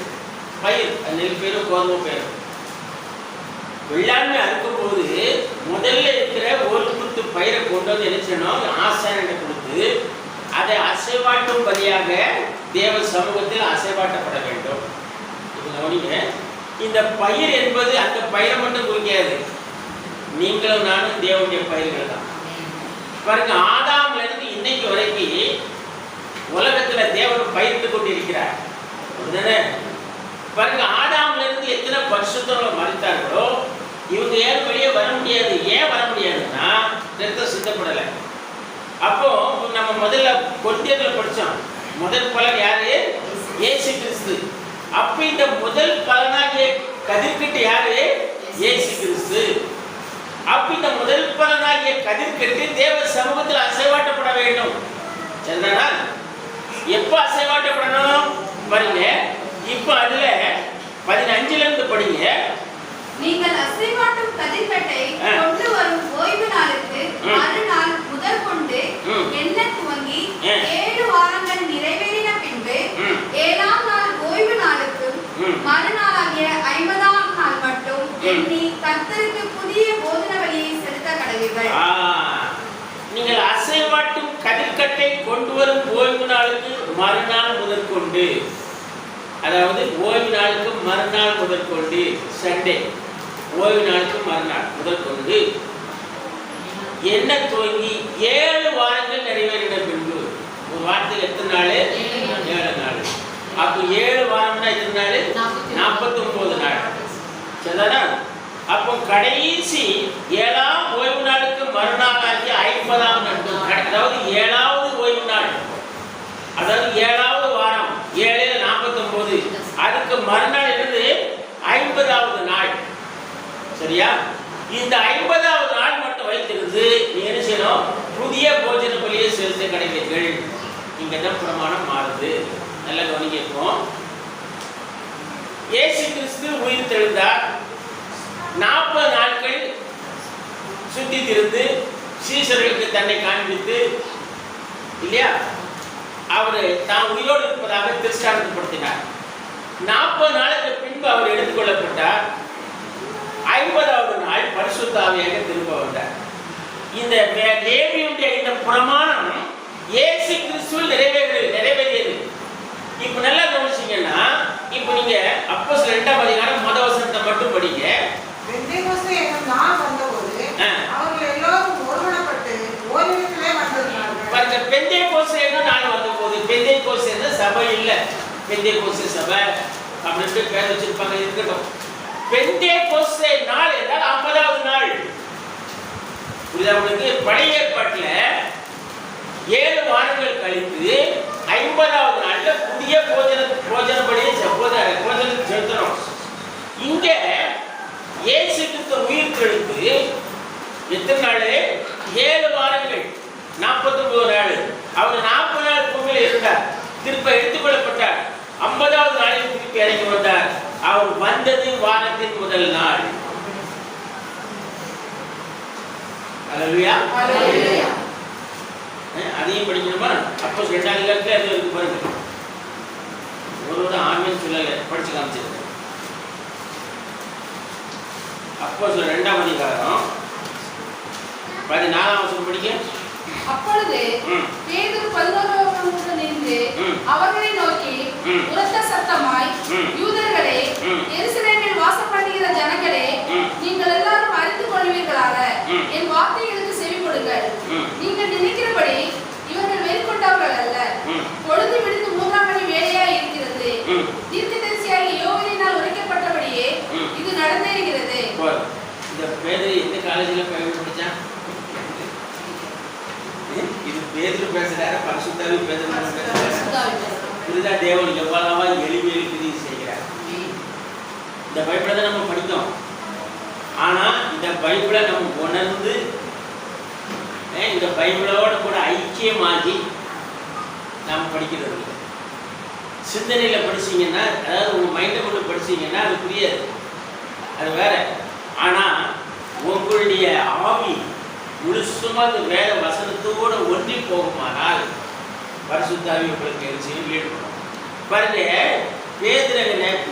நெல் பயிரும் கோதுமை பயிரும் வெள்ளாண்மை அறுக்கும் போது முதல்ல இருக்கிற ஒரு குத்து பயிரை கொண்டு வந்து என்ன செய்யணும், ஆசாரியனை கொடுத்து அதை அசைவாட்டும் படியாக தேவ சமூகத்தில் அசைவாட்டப்பட வேண்டும். கவனிங்க, இந்த பயிர் என்பது அந்த பயிரை மட்டும் குறிக்காது, நீங்களும் நானும் தேவனுடைய பயிர்கள் தான். பாருங்க, ஆதாம்ல இருந்து இன்னைக்கு வரைக்கும் உலகத்துல தேவன் பயிரிட்டு கொண்டு இருக்கிறார். பாருங்க, ஆதாம்ல இருந்து எத்தனை பரிசுத்தங்களை மறித்தார்களோ இவங்க ஏன் வெளியே வர முடியாது. ஏன் வர முடியாதுன்னா ரத்தம் சிந்தப்படலை. அப்போ நம்ம முதல்ல கொரிந்தியர்ல படிச்சோம், முதல் பலன் யாரு? இயேசு கிறிஸ்து. அப்ப இந்த முதல் பலனாகிய கதிர்கட்டு யாரு? இயேசு கிறிஸ்து. அப்ப இந்த முதல் பலனாகிய கதிர்கட்டு தேவ சமூகத்தில் அசைவாட்டப்பட வேண்டும். சரிதானா? எப்ப அசைவாட்டப்படணும் பாருங்க, இப்ப அதுல 15ல இருந்து படிங்க. நீங்கள் அசைவாட்டும் கதிர்கட்டை கொண்டு வரும் ஓய்வு நாளுக்கு மறுநாள் முதல் கொண்டு எண்ண துவங்கி 7 வாரங்கள் நிறைவேறின பின்பு 7ஆம் நாள் ஓய்வு நாளுக்கும் மறுநாளாகிய 50ஆம் நாள் மட்டும் எண்ணி கர்த்தருக்கு புதிய போதன பலியை செலுத்த கடவீர்கள். நீங்கள் அசைவாட்டும் கதிர்கட்டை கொண்டு வரும் ஓய்வு நாளுக்கு மறுநாள் முதற்கொண்டு, அதாவது ஓய்வு நாளுக்கு மறுநாள் முதற்கொண்டு, சண்டே ஓய்வு நாளுக்கு மறுநாள் முதற்கொண்டு என்ன துவங்கி 7 வாரங்கள் நிறைவேறின பின்பு, ஒரு வாரத்துக்கு எத்தனை நாள்? 7 நாள். அப்போ 7 வாரம்னா எத்தனை நாள்? 49 நாள். சரிதானா? அப்போ கடைசி 7ஆம் ஓய்வு நாளுக்கு மறுநாள் ஆகிய 50ஆம் நாள், அதாவது 7வது ஓய்வு நாள், அதாவது 7வது வாரம், 7 49, அதுக்கு மறுநாள் இருந்து 50வது நாள். சரியா? இந்த 50வது நாள் மட்டும் வைத்திருந்து நீ என்ன செய்யணும்? புதிய போஜன பலியை செலுத்த கடவீர்கள். இங்க தான் பிரமாணம் மாறுது. நல்லா கவனிக்கிறோம். இயேசு கிறிஸ்து உயிர் தெழுந்தார். 40 நாட்கள் சுத்தி திருந்து சீசர்களுக்கு தன்னை காண்பித்து, இல்லையா, அவர் தான் உயிரோடு இருப்பதாக திருஷ்டாந்தப்படுத்தினார். 40 நாளுக்கு பின்பு அவர் எடுத்துக்கொள்ளப்பட்டார். 50வது நாள் பரிசுத்த ஆவியாக திரும்ப வந்தார். இந்த லேவியுடைய இந்த பிரமாணம் இயேசு கிறிஸ்துவில் நிறைவேறியது. இப்ப நல்லா கவனிச்சீங்கன்னா, இப்ப நீங்க அப்போஸ்தலர் 2ஆம் அதிகாரம் முதல் வசனத்தை மட்டும் படிங்க. பெந்தேகோஸ்தே என்னும் நாள் வந்தபோது அவர்கள் எல்லோரும் ஒருமனப்பட்டு ஓரிடத்திலே வந்திருந்தார்கள். பாருங்க, பெந்தேகோஸ்தே என்னும் நாள் வந்தபோது, பெந்தேகோஸ்தே சபை இல்ல, பெந்தேகோஸ்தே சபை அப்படின்னு பேர் வச்சிருப்பாங்க, இருக்கட்டும். பெந்தேகோஸ்தே நாள் என்றால் 50வது நாள். புரியுதா உங்களுக்கு? பழைய ஏற்பாட்டுல 7 வாரங்கள் கழித்து 50வது நாள்ல புதிய போஜனப்படியை செலுத்தணும். இங்க இயேசு கிறிஸ்து உயிர் தெழுந்து எத்தனை நாள்? 7 வாரங்கள், 49 நாள். அவர் 40 நாள் பூமியில் இருந்தார், திருப்ப எடுத்துக்கொள்ளப்பட்டார். 50வது நாளில் திருப்பி இறங்கி வந்தார். அவர் வந்தது வாரத்தின் முதல் நாள். அல்லேலூயா. அதையும் படிக்கணுமா? அப்போ 2ஆம் அதிகாரத்துல அது இருக்கு பாருங்க. ஒருவரோட ஆமென் சொல்லல, படிச்சு காமிச்சிருக்கேன். அப்போ 2ஆம் அதிகாரம் 14ஆம் வசனம் படிக்க. அப்பொழுது பேதுரு 11 நின்று அவர்களை நோக்கி உரத்த சத்தமாய், யூதர்களே, எருசலேமில் வாசம் பண்ணுகிற ஜனங்களே, நீங்கள் எல்லாரும் அறிந்து கொள்வீர்களாக, என் வார்த்தைகளுக்கு செவி கொடுங்கள். நீங்கள் நினைக்கிறபடி இவர்கள் வெறிக்கொண்டவர்கள் அல்ல. பொழுது விழுந்து 3ஆம் மணி வேலையாய் இருக்கிறது. தீர்க்கதரிசியாகிய யோவேலினால் உரைக்கப்பட்டபடியே இது நடந்தேறுகிறது. இந்த பேதுரு எந்த காலேஜில் படிச்சான்? இது பேதுரு பேசுறாரு, பரிசுத்தாவி பேசுறாரு. இதுதான் தேவன் எவ்வளவா எளிமையை கிரியை செய்கிறார். இந்த பைபிளை தான் நம்ம படித்தோம். ஆனா இந்த பைபிளை நம்ம உணர்ந்து இந்த பைபிளோட கூட ஐக்கியமாகி நாம் படிக்கிறது. சிந்தனையில படிச்சீங்கன்னா, அதாவது உங்க மைண்டை கொண்டு படிச்சீங்கன்னா அது புரியாது, அது வேற. ஆனா உங்களுடைய ஆவி முழுசுமா அந்த வேத வசனத்தோடு ஒன்றி போகுமானால் பரிசுத்தாவி உங்களுக்கு எழுச்சியில் ஈடுபடும். பாருங்க, பேதுரு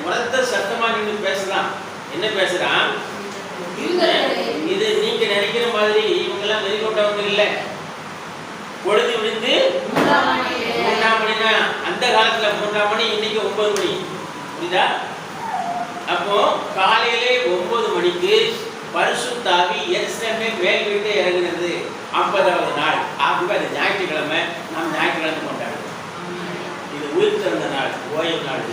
உரத்த சத்தமா நின்று பேசலாம். என்ன பேசுறான்? இது நீங்க நினைக்கிற மாதிரி இவங்கெல்லாம் வெறி கொண்டவங்க இல்லை. பொழுது விழுந்து 3ஆம் மணினா அந்த காலத்துல 3ஆம் மணி, இன்னைக்கு 9 மணி. புரியுதா? அப்போ காலையிலே 9 மணிக்கு பரிசுத்த ஆவி எருசலேமை மேல் வீட்டு இறங்கினது 50வது நாள். ஆகவே அது ஞாயிற்றுக்கிழமை. நாம் ஞாயிற்றுக்கிழமை கொண்டாடுறோம். இது உயிர்த்தெழுந்த நாள், ஓய்வு நாள்.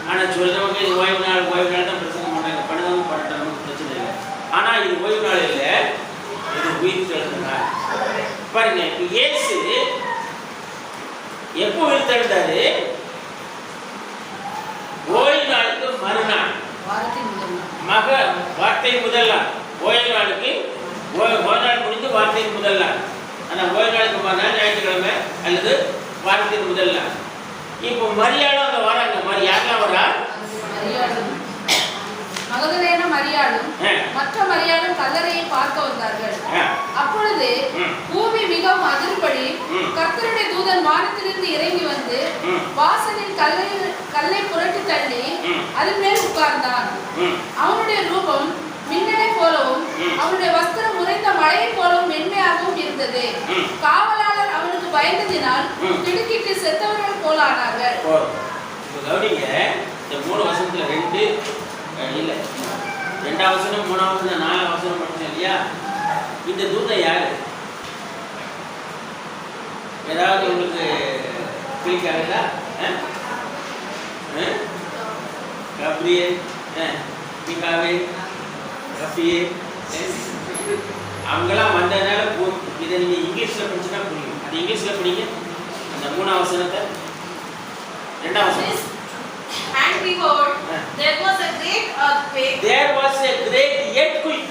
ஆனால் சொல்றவங்க இது ஓய்வு நாள் தான் பிரச்சனை பண்ணாங்க. பண்ணவும் பண்ணட்டும், நமக்கு பிரச்சனை இல்லை. ஆனால் இது ஓய்வு நாள் இல்லை, இது உயிர்த்தெழுந்த நாள். பாருங்க, இப்போ இயேசு எப்போ உயிர்த்தெழுந்தாரு? ஓய்வு நாளுக்கு மறுநாள், வார்த்தை முதல் நாள். ஓய்வு நாளுக்கு ஓய்வு நாள் முடிந்து வார்த்தைக்கு முதல் நாள். ஆனால் ஓய்வு நாளுக்கு மறுநாள் ஞாயிற்றுக்கிழமை அல்லது வாரத்தின் முதல் நாள். இப்போ மரியாளும் அங்கே வராங்க. யாரெல்லாம் வரா? மகதலேன மரியாளும் மற்ற மரியாளும் கல்லறையை பார்க்க வந்தார்கள். அப்பொழுது பூமி மிகவும் அதிர்படி கர்த்தருடைய தூதன் வானத்திலிருந்து இறங்கி வந்து வாசலில் கல்லை புரட்டி தள்ளி அதன் மேல் உட்கார்ந்தான். அவனுடைய ரூபம் மின்னலை போலவும் அவனுடைய வஸ்திரம் உறைந்த மழையை போலவும் மென்மையாகவும் இருந்தது. காவலாளர் அவனுக்கு பயந்ததினால் திடுக்கிட்டு செத்தவர்கள் போல ஆனார்கள். இந்த 3 வசனத்துல 2 இல்ல 2ஆம் வசனம் 3ஆம் வசனம் 4ஆம் வசனம் படிச்சோம் இல்லையா? இந்த தூதன் யாரு? ஏதாவது உங்களுக்கு கிளிக் ஆகுதா? கப்ரியேல், மிகாவேல், ரஃபியேல், அவங்கெல்லாம் வந்ததுனால இதை நீங்க இங்கிலீஷ்ல படிச்சுன்னா புரியும். அது இங்கிலீஷ்ல படிங்க. அந்த 3ஆம் வசனத்தை 2ஆம் வசனம். And behold, there was a great earthquake. There was a great earthquake.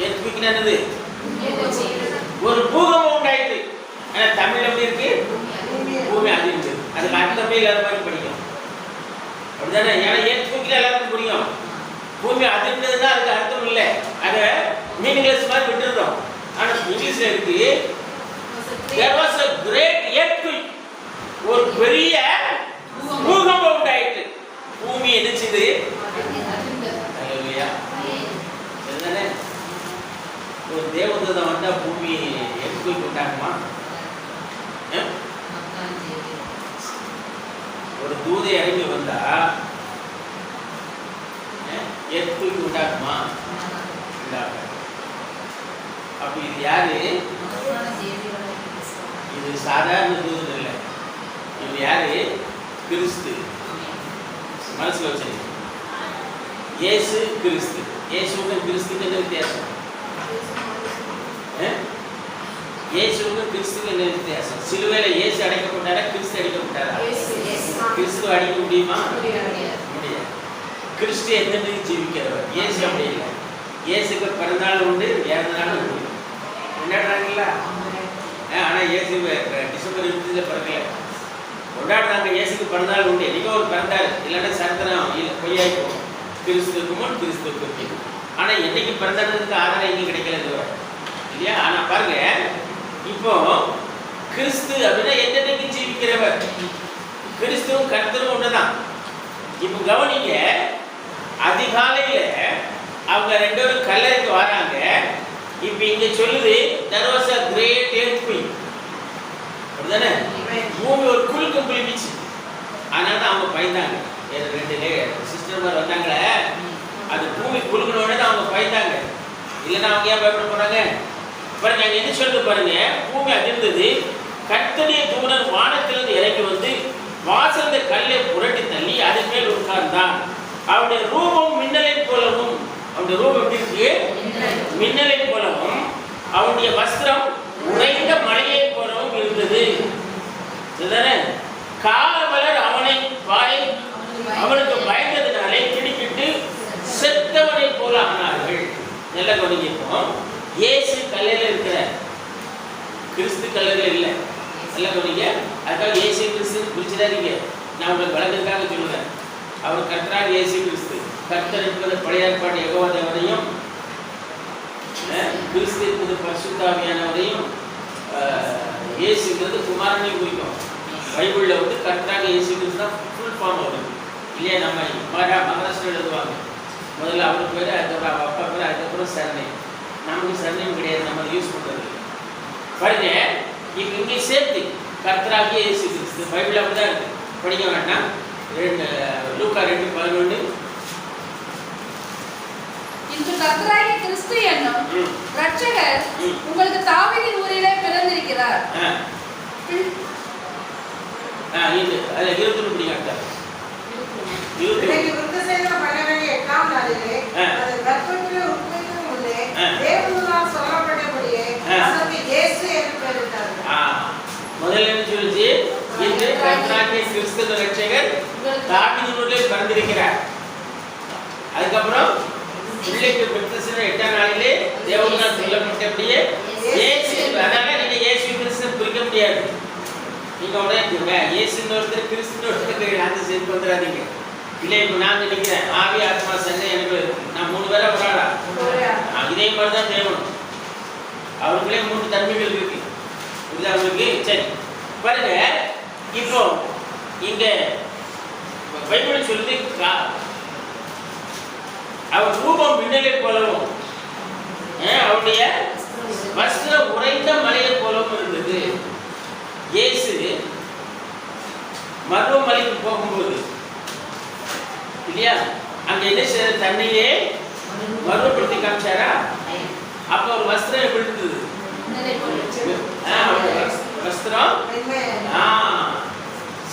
Earthquake என்னது? ஒரு பூகம்பம் உண்டாயிற்று. ஆனா தமிழ்ல எப்படி இருக்கு? பூமி அதிர்ந்து. அதுக்கு அர்த்தமே இல்லாத மாதிரி படிக்கும். அப்படிதானே? ஏன்னா earthquake எல்லாருக்கும் புரியும். பூமி அதிர்ந்ததுன்னா அதுக்கு அர்த்தம் இல்லை. அதை மீனிங்லெஸ் மாதிரி விட்டுறோம். ஆனா இங்கிலீஷ்ல இருக்கு there was a great earthquake. ஒரு பெரிய பூகம்பம் உண்டாயிற்று. பூமி எரிச்சது. ஹalleluya. என்னனே? ஒரு தேவதூதன் வந்தா பூமி எர்த்குவேக் உண்டாகுமா? ஒரு தூதை இறங்கி வந்தா எர்த்குவேக் உண்டாகுமா? உண்டாகும். அப்ப இது யாரு? இது சாதாரண தூதன் இல்லை. இது யாரு? கிறிஸ்து. மனசுல வச்சுங்க. இயேசு கிறிஸ்து. இயேசுவுக்கும் கிறிஸ்துக்கு என்ன வித்தியாசம்? இயேசுவுக்கும் கிறிஸ்துக்கு என்ன வித்தியாசம்? சிலுவையில இயேசு அடைக்கப்பட்டாரா? கிறிஸ்து அடைக்கப்பட்டாரா? கிறிஸ்து அடிக்க முடியுமா? முடியாது. கிறிஸ்து என்னன்னு ஜீவிக்கிறவர். இயேசு அப்படி இல்லை. இயேசுக்கு பிறந்தாலும் உண்டு, இறந்த நாளும் உண்டு. கொண்டாடுறாங்களா? ஆனா இயேசு டிசம்பர் 20 பிறக்கல. கொண்டாடுறாங்க. இயேசுக்கு பிறந்தாலும் உண்டு. என்னைக்கோ ஒரு பிறந்தாரு. இல்லைன்னா சரித்திரம் பொய்யாய் போகும். கிறிஸ்துக்கு முன் கிறிஸ்துக்கு பின். ஆனா என்னைக்கு பிறந்ததுக்கு ஆதாரம் எங்கேயும் கிடைக்கல இல்லையா? ஆனா பாருங்க, இப்போ கிறிஸ்து அப்படின்னா என்னைக்கு ஜீவிக்கிறவர். கிறிஸ்துவும் கர்த்தரும் ஒண்ணுதான். இப்போ கவனிங்க, அதிகாலையில அவங்க 2 பேரும் கல்லறைக்கு வராங்க. இப்ப இங்க சொல்லுது there was a great earthquake. அப்படிதானே? பூமி ஒரு குலுக்கம் குலுக்கிச்சு. அதனால தான் அவங்க பயந்தாங்க. 2 சிஸ்டர் வந்தாங்களே, அது பூமி குலுக்கணும்னு தான் அவங்க பயந்தாங்க. இல்லைன்னா அவங்க ஏன் பயப்பட போறாங்க? பாருங்க, அங்க என்ன சொல்றது பாருங்க. பூமி அதிர்ந்தது. கர்த்தருடைய தூதன் வானத்திலிருந்து இறங்கி வந்து வாசல்ல கல்லை புரட்டி தள்ளி அதன் மேல் உட்கார்ந்தான். அவருடைய ரூபம் மின்னலை போலவும், அவருடைய ரூபம் எப்படி இருக்கு? மின்னலை போலவும், அவருடைய வஸ்திரம் உறைந்த மழையை போலவும் இருந்தது. காவலர் அவனுக்கு பயந்ததுனாலே திடுக்கிட்டு செத்தவனை போல ஆனார்கள். நல்ல கவனிப்போம். இயேசு கல்லையில இருக்கிற, கிறிஸ்து கல்லறையில இல்லை. நல்ல கவனிங்க. அதுக்காக இயேசு கிறிஸ்து குறிச்சுதாதீங்க. நான் உங்களுக்கு வழக்கத்துக்காக சொல்லுவேன். அவர் கர்த்தராக இயேசு கிறிஸ்து. கர்த்தர் என்பது பழைய ஏற்பாடு யெகோவா தேவனையும், கிறிஸ்து என்பது பரிசுத்த ஆவியானவரையும், இயேசுங்கிறது குமாரனையும் குறிக்கும். பைபிளில் கர்த்தராக இயேசு கிறிஸ்து தான் ஃபுல் ஃபார்ம் வருது இல்லையா? நம்ம மகாராஷ்டிரா எழுதுவாங்க முதல்ல அவர் பேர், அதுக்கப்புறம் அவங்க அப்பா பேர், அதுக்கப்புறம் சரணை. நமக்கு சரணையும் கிடையாது, நம்ம யூஸ் பண்ணுறது பாருங்க. இப்போ இங்கே சேர்த்து கர்த்தராகிய இயேசு கிறிஸ்து பைபிள் அப்படி தான் இருக்கு, படிக்க வேண்டாம். லூக்கா 2:11 இன்று கர்த்தராகிய கிறிஸ்து என்னும் இரட்சகர் உங்களுக்கு தாவீதின் ஊரிலே பிறந்திருக்கிறார். இது அதுல 21 படிங்க. இன்னைக்கு விருத்தசேதனம் பண்ண வேண்டிய 8ஆம் நாளிலே அது கர்ப்பத்திலே உட்பவிக்கும் முன்னே தேவனால் சொல்லப்பட்டபடியே அதற்கு இயேசு என்று பெயரிட்டார்கள். முதல்ல என்ன சொல்லுச்சு? இன்று கர்த்தராகிய கிறிஸ்து இரட்சகர் தாவீதின் ஊரிலே பிறந்திருக்கிறார். அதுக்கப்புறம் பிள்ளைக்கு விருத்தசேதனம் 8ஆம் நாளிலே தேவனால் சொல்லப்பட்டபடியே இயேசு. அதனால நீங்க இயேசு கிறிஸ்து பிரிக்க முடியாது. நீங்க உடனே இயேசுன்னு ஒருத்தர் கிறிஸ்துன்னு ஒருத்தர் அந்த சேர்த்து வந்துடாதீங்க. இல்லை, இப்போ நான் நினைக்கிறேன் ஆவி ஆத்மா சண்டை எனக்கு நான் 3 பேரா வராடா, இதே மாதிரி தான் தேவணும். அவருக்குள்ளே 3 தன்மைகள் இருக்கு. இது அவருக்கு சரி பாருங்க. இப்போ இங்க பைபிள் சொல்லுது அவர் ரூபம் மின்னலை போலவும் அவருடைய வஸ்திரம் உறைந்த மலையை போலவும் இருந்தது. இயேசு மருவமலைக்கு போகும்போது இல்லையா, அங்க என்ன செய்ய தண்ணியே மருவப்படுத்தி காமிச்சாரா? அப்ப ஒரு வஸ்திரம் எப்படி இருந்தது? வஸ்திரம்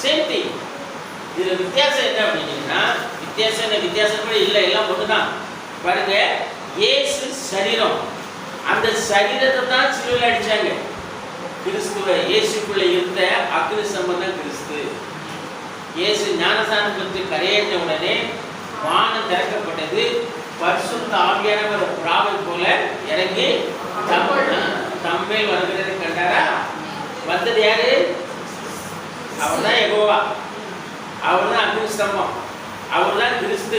சேம் திங். இதுல வித்தியாசம் என்ன அப்படின்னா, வித்தியாசம் கூட இல்லை, எல்லாம் ஒண்ணுதான். பாருங்க, இயேசு சரீரம், அந்த சரீரத்தை தான் சிலுவையில் அடிச்சாங்க. கிறிஸ்துவ இயேசுக்குள்ள இருந்த அக்னி சம்பந்தம் கிறிஸ்து. இயேசு ஞானசானம் பெற்று கரையேற்ற உடனே வானம் திறக்கப்பட்டது. பரிசுத்த ஆவியானவர் பிராவை போல இறங்கி தம்மேல் வருகிறதை கண்டாரா? வந்தது யாரு? அவர் தான் யெகோவா, அவர் தான் அக்னி ஸ்தம்பம், அவர் தான் கிறிஸ்து,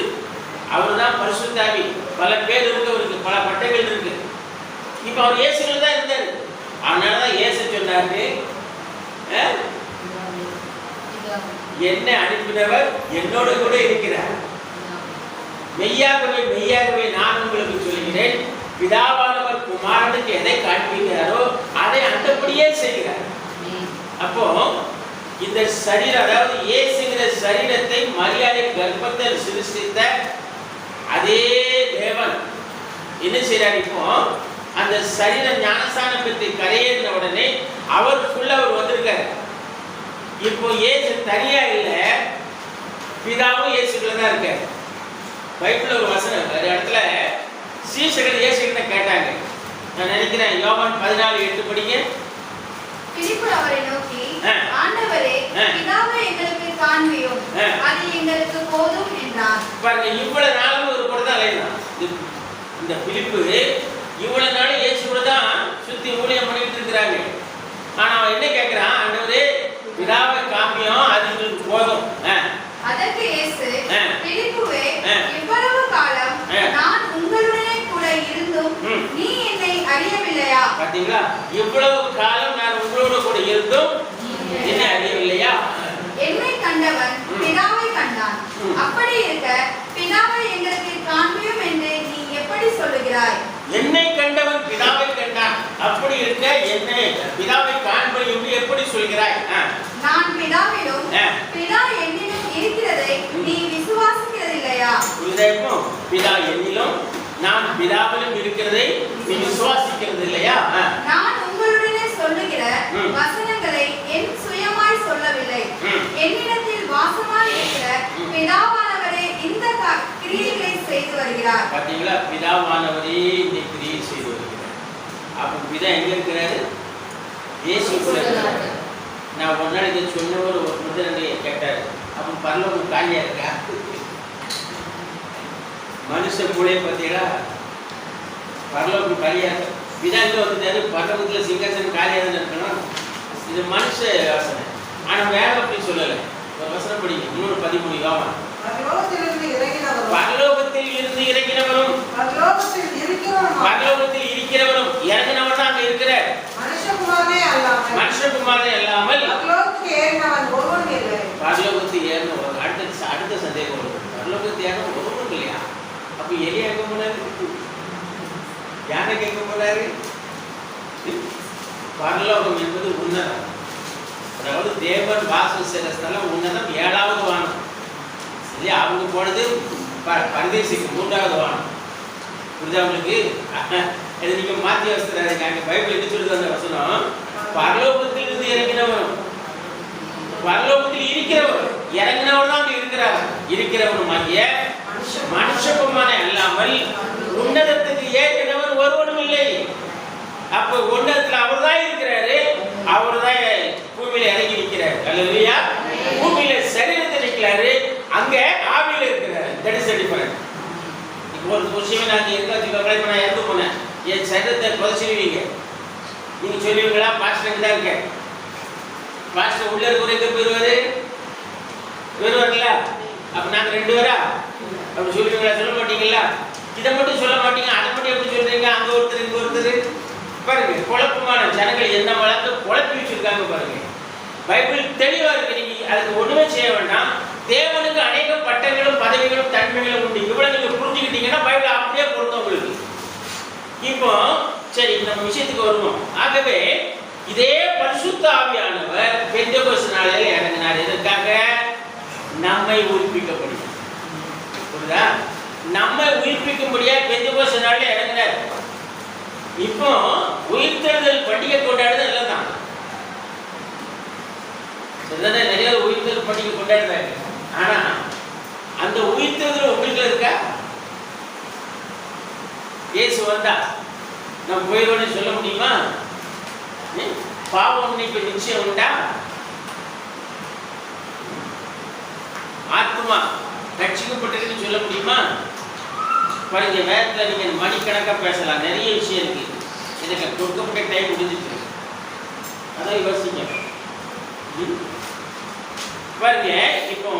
அவர் தான் பரிசுத்த ஆவி. பல பேர் இருக்கு, அவருக்கு பல பட்டைகள் இருக்கு. இப்ப அவர் இயேசுல தான் இருந்தாரு. அதனாலதான் இயேசு சொன்னாரு, என்னை அனுப்பினவர் என்னோட கூட இருக்கிறார். மெய்யாகவே மெய்யாகவே நான் உங்களுக்கு சொல்கிறேன், பிதாவானவர் குமாரனுக்கு எதை காண்பிக்கிறாரோ அதை அந்தபடியே செய்கிறார். அப்போ இந்த சரீரம், அதாவது இயேசுங்கிற சரீரத்தை மரியாதை கர்ப்பத்தில் சிருஷ்டித்த அதே தேவன் என்ன செய்றார்? இப்போ அந்த சரீரம் ஞானஸ்நானம் பெற்று கரையேறின உடனே அவருக்குள்ள அவர் வந்திருக்காரு. இப்போ இயேசு தனியா இல்லை, பிதாவும் இயேசுக்குள்ள தான் இருக்காரு. பைபிள்ல ஒரு வசனம், ஒரு இடத்துல சீஷர்கள் இயேசு கிட்ட கேட்டாங்க. நான் நினைக்கிறேன் யோவான் 14:8 படிங்க. பிலிப்பு அவரை நோக்கி, ஆண்டவரே, பிதாவை எங்களுக்கு காண்பியும், அது எங்களுக்கு போதும் என்றார். பாருங்க, இவ்வளவு நாளும் ஒரு கூட தான் அலையலாம். இந்த பிலிப்பு இவ்வளவு நாள் இயேசு கூட தான் சுத்தி ஊழியம் பண்ணிட்டு இருக்கிறாங்க. ஆனா அவன் என்ன கேட்கிறான்? ஆண்டவரே, பிதாவை காமியும், அது எங்களுக்கு போதும். அதற்கு இயேசு, பிலிப்புவே, இவ்வளவு காலம் நான் உங்களுடனே கூட இருந்தும் நீ என்னை அறியவில்லையா? பாத்தீங்களா? இவ்வளவு காலம் நான் உங்களோட கூட இருந்தும் என்னை அறியவில்லையா? என்னை கண்டவன் பிதாவை கண்டான். அப்படி இருக்க பிதாவை எங்களுக்கு காண்பியும் என்று நீ எப்படி சொல்லுகிறாய்? என்னை கண்டவன் பிதாவை கண்டான், அப்படி இருக்க என்னை பிதாவை காண்பை என்று எப்படி சொல்கிறாய்? நான் பிதாவிலும் பிதா என்னிலும் இருக்கிறதை நீ விசுவாசிக்கிறதில்லையா? புரியுதா? பிதா என்னிலும் நான் பிதாவிலும் இருக்கிறதை நீ விசுவாசிக்கிறது இல்லையா? நான் உங்களுடனே சொல்லுகிற வசனங்களை என் சுயமாய் சொல்லவில்லை, என்னிடத்தில் வாசமாய் இருக்கிற பிதாவானவரே இந்த கிரியைகளை செய்து வருகிறார். பாத்தீங்களா? பிதாவானவரே இந்த கிரியை செய்து வருகிறார். அப்ப பிதா எங்க இருக்கிறாரு? இயேசுக்குள்ள இருக்கிறாரு. நான் ஒரு நாள் இதை சொன்னவர் ஒரு முதலனை கேட்டார், அப்ப பரலோகம் காலியா இருக்கா? மனுஷ மூளையை பார்த்தீங்களா? பரலோகம் காலியா இருக்கு. பிதா இங்க வந்துட்டாரு, பரலோகத்துல சிங்காசனம் காலியா தான் இருக்கணும். இது மனுஷ யோசனை. ஆனா வேற அப்படி சொல்லலை. ஒரு வசனம் படிங்க, 3:13 யோவான். பரலோகத்தில் இருந்து இறங்கினவரும் பரலோகத்தில் இருக்கிறவரும் இறங்கினவர் தான் அங்க இருக்கிறார். மனுஷகுமாரனே அல்லாமல் பரலோகத்தில் ஏறினவர். அடுத்த சந்தேகம் வரும், பரலோகத்தில் ஏறின ஒருவரும் இல்லையா? அப்ப அப்ப எலியா எங்க போனாரு? யானை எங்க போனாரு? பரலோகம் என்பது உன்னதம். அதாவது தேவன் வாசம் செய்கிற ஸ்தலம் உன்னதம், 7வது வானம். சரி, அவங்க போனது பரதேசிக்கு 3வது வானம். புரியுதா உங்களுக்கு? இதை நீங்க மாற்றி வச்சுறாருங்க. அங்கே பைபிள் என்ன சொல்லுது அந்த வசனம்? பரலோகத்தில் இருந்து இறங்கினவர், பரலோகத்தில் இருக்கிறவர், இறங்கினவர் தான் அங்கே இருக்கிறார். இருக்கிறவருமாகிய மனுஷகுமாரன் அல்லாமல் உன்னதத்துக்கு ஏற்றினவர் ஒருவனும் இல்லை. அப்ப உன்னதத்துல அவர் தான் இருக்கிறாரு, அவர் தான் பூமியில இறங்கி நிற்கிறாரு. அல்லேலூயா. பூமியில சரீரத்தை நிற்கிறாரு, அங்க ஆவியில இருக்கிறாரு. That is the difference. இப்போ ஒரு விஷயம் நான் இருக்காச்சு கவலைப்பட நான் இறந்து போனேன், என் சரீரத்தை புதைச்சிடுவீங்க. நீங்க சொல்லுவீங்களா? பாஸ்டர் தான் இருக்க. பாஸ்டர் உள்ள இருக்கிற எங்க போயிடுவாரு? போயிடுவாருல்ல. அப்ப நாங்க 2 பேரா அப்படி சொல்லுவீங்களா? சொல்ல மாட்டீங்களா? இதை மட்டும் சொல்ல மாட்டீங்க, அதை மட்டும் எப்படி சொல்றீங்க? அங்க ஒருத்தர் இங்க ஒருத்தர். பாருங்க, குழப்பமான ஜனங்கள் என்ன வளர்ந்து குழப்பி வச்சிருக்காங்க பாருங்க. பைபிள் தெளிவா இருக்கு. நீங்க அதுக்கு ஒண்ணுமே செய்ய வேண்டாம். தேவனுக்கு அநேக பட்டங்களும் பதவிகளும் தன்மைகளும் உண்டு. இவ்வளவு நீங்க புரிஞ்சுக்கிட்டீங்கன்னா பைபிள் அப்படியே பொருந்தும் உங்களுக்கு. இப்போ சரி, நம்ம விஷயத்துக்கு வருவோம். ஆகவே இதே பரிசுத்த ஆவியானவர் பெந்தெகோஸ்து நாளிலே இறங்கினார். எதற்காக? நம்மை உயிர்ப்பிக்கப்படும். புரியுதா? நம்மை உயிர்ப்பிக்கும்படியா பெந்தெகோஸ்து நாளிலே இறங்கினார். இப்போ உயிர்த்தெழுதல் பண்டிகை கொண்டாடுறது நல்லதான். சரிதானே? நிறைய உயிர்த்தெழுதல் பண்டிகை கொண்டாடுறாங்க. ஆனா அந்த உயிர்த்தெழுதல் உங்களுக்கு இருக்கா? இயேசு வந்தா நம்ம போயிடுவோம்னு சொல்ல முடியுமா? பாவம் மன்னிப்பு நிச்சயம் உண்டா? ஆத்மா ரட்சிக்கப்பட்டிருக்குன்னு சொல்ல முடியுமா? பாருங்க, வேதத்தில் நீங்க மணிக்கணக்காக பேசலாம், நிறைய விஷயம் இருக்கு. இதுக்கு கொடுக்கப்பட்ட டைம் முடிஞ்சிட்டு அதான் யோசிங்க. பாருங்க, இப்போ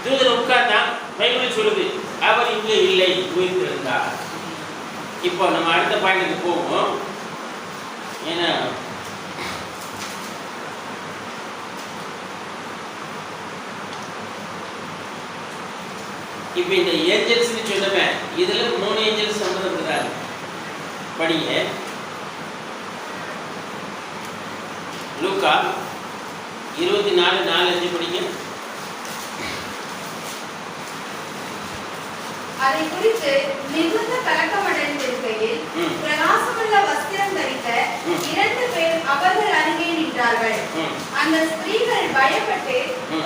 தூதர் உட்கார்ந்தான், பைபிள் சொல்லுது அவர் இங்கே இல்லை, உயிர்த்திருந்தார். இப்போ நம்ம அடுத்த பாயிண்ட்டுக்கு போவோம். ஏன்னா இப்போ இந்த ஏஞ்சல்ஸ்னு சொன்னமே, இதுல 3 ஏஞ்சல்ஸ் சம்பந்தப்படுறாங்க. படிங்க, லூக்கா 24:4-5 படிங்க. அதை குறித்து மிகுந்த கலக்கமடைந்திருக்கையில் பிரகாசமுள்ள வஸ்திரம் தரித்த 2 பேர் அவர்கள் அருகே நின்றார்கள். அந்த ஸ்திரீகள் பயப்பட்டு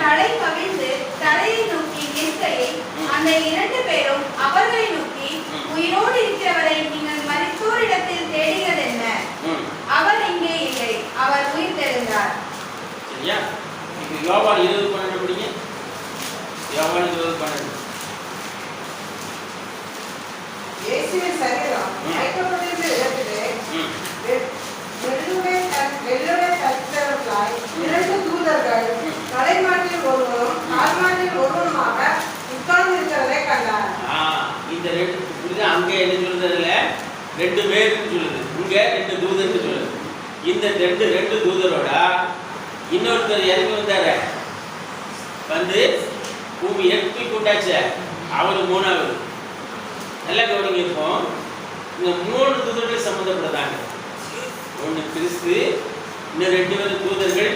தலை கவிழ்ந்து தலையை நோக்கி நிற்கையில் அந்த 2 பேரும் அவர்களை நோக்கி, உயிரோடு இருக்கிறவரை நீங்கள் மரித்தோரிடத்தில் தேடுகிறது என்ன? அவர் இங்கே இல்லை, அவர் உயிர்த்தெழுந்தார். சரியா? இப்போ யோவான் 20:12 படிங்க. யோவான் 20:12. இயேசுவின் சரீரம் வைக்கப்பட்டிருந்த இடத்திலே வெள்ளுடை தரித்தவர்களாய் 2 தூதர்கள் தலைமாட்டில் ஒருவரும் கால்மாட்டில் ஒருவருமாக உட்கார்ந்து இருக்கிறதை கண்டார். இந்த 2 புரியுதா? அங்கே என்ன சொல்றதுல 2 பேருக்கு சொல்லுது, இங்க 2 தூதருக்கு சொல்லுது. இந்த 2 தூதரோட இன்னொருத்தர் இறங்கி வந்தாரு, வந்து பூமி எட்டி கொண்டாச்சு, அவரு 3வது. நல்லா கவனிங்க. இப்போ இந்த 3 தூதர்கள் சம்பந்தப்படுறாங்க. ஒன்று கிறிஸ்து, இன்னும் 2 பேர் தூதர்கள்.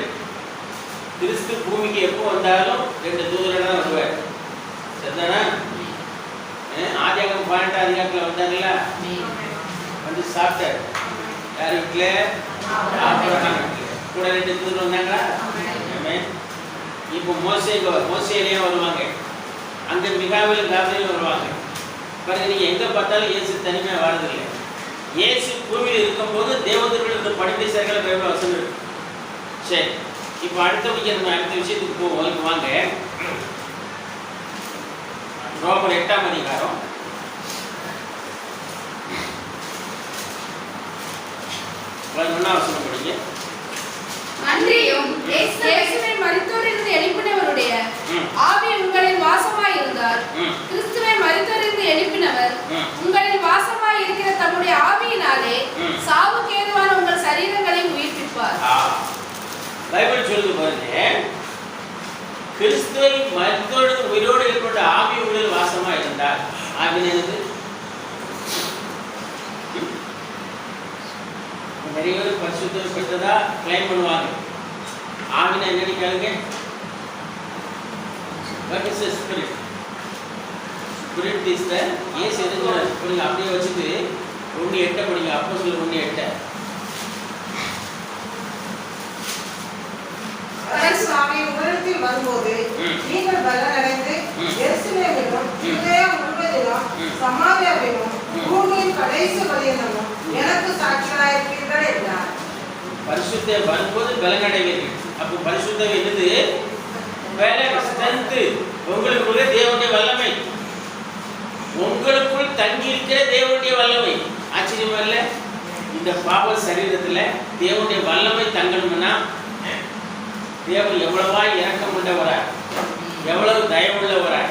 கிறிஸ்து பூமிக்கு எப்போ வந்தாலும் 2 தூதர்கள் தான் வருவார். சரிதானா? ஆதியாகமம் 18 அதிகாரத்தில் வந்தாங்கல்ல, வந்து சாப்பிட்டார். யார் வீட்டில்? ஆபிரகாம் வீட்டில். கூட 2 தூதர் வந்தாங்களா? இப்போ மோசேலையும் வருவாங்க, அங்க மிகாவேலும் காபிலும் வருவாங்க. பாருங்க, நீங்க எங்க பார்த்தாலும் இயேசு தனிமையாக வாழதில்லை. இயேசு பூமியில் இருக்கும்போது தேவதூதர்களுக்கு படிப்பை சேர்க்கல பைபிள் வசனம் இருக்கு. சரி, இப்போ அடுத்த விஷயத்துக்கு போவோம். இப்போ வாங்க, ரோமர் 8ஆம் அதிகாரம் 11ஆம் வசனம் படிங்க. அன்றியும் இயேசுவை மரித்தோரிலிருந்து எழுப்பினவருடைய ஆவி உங்களில் வாசமாய் இருந்தார். கிறிஸ்துவை மரித்தோரிலிருந்து எழுப்பினவர் உங்களில் வாசமாய் இருக்கிற தம்முடைய ஆவியினாலே சாவுக்கு ஏதுவான உங்கள் சரீரங்களை உயிர்ப்பிப்பார். பைபிள் சொல்லுது பாருங்க, கிறிஸ்துவை மரித்தோரிலிருந்து உயிரோடு ஏற்பட்ட ஆவி உங்களில் வாசமாய் இருந்தார். ஆவின் என்னது? நிறைய பேர் பரிசுத்தம் பெற்றதா கிளைம் பண்ணுவாங்க. ஆவினா என்னன்னு கேளுங்க. What is the spirit? Spirit is the yes எதுங்க நீங்க அப்படியே வச்சுட்டு 1:8 படிங்க. அப்போஸ்தலர் 1:8. பரிசுத்தாவி உங்களிடத்தில் வரும்போது நீங்கள் பலனடைந்து எருசலேமிலும் யூதேயா முழுவதிலும் சமாரியாவிலும் பூமியின் கடைசி பரியந்தமும் எனக்கு சாட்சிகளாயிருப்பீர்கள் என்றார். பரிசுத்த வரும்போது பலனடைவீர்கள். அப்போ பரிசுத்தம் என்னது? ஸ்ட்ரென்த். உங்களுக்குள்ள தேவனுடைய வல்லமை, உங்களுக்குள் தங்கி இருக்கிற தேவனுடைய வல்லமை. ஆச்சரியமா இல்ல? இந்த பாவ சரீரத்துல தேவனுடைய வல்லமை தங்கணும்னா தேவன் எவ்வளவாய் இரக்கம் உள்ளவராய், எவ்வளவு தயவுள்ளவராய்.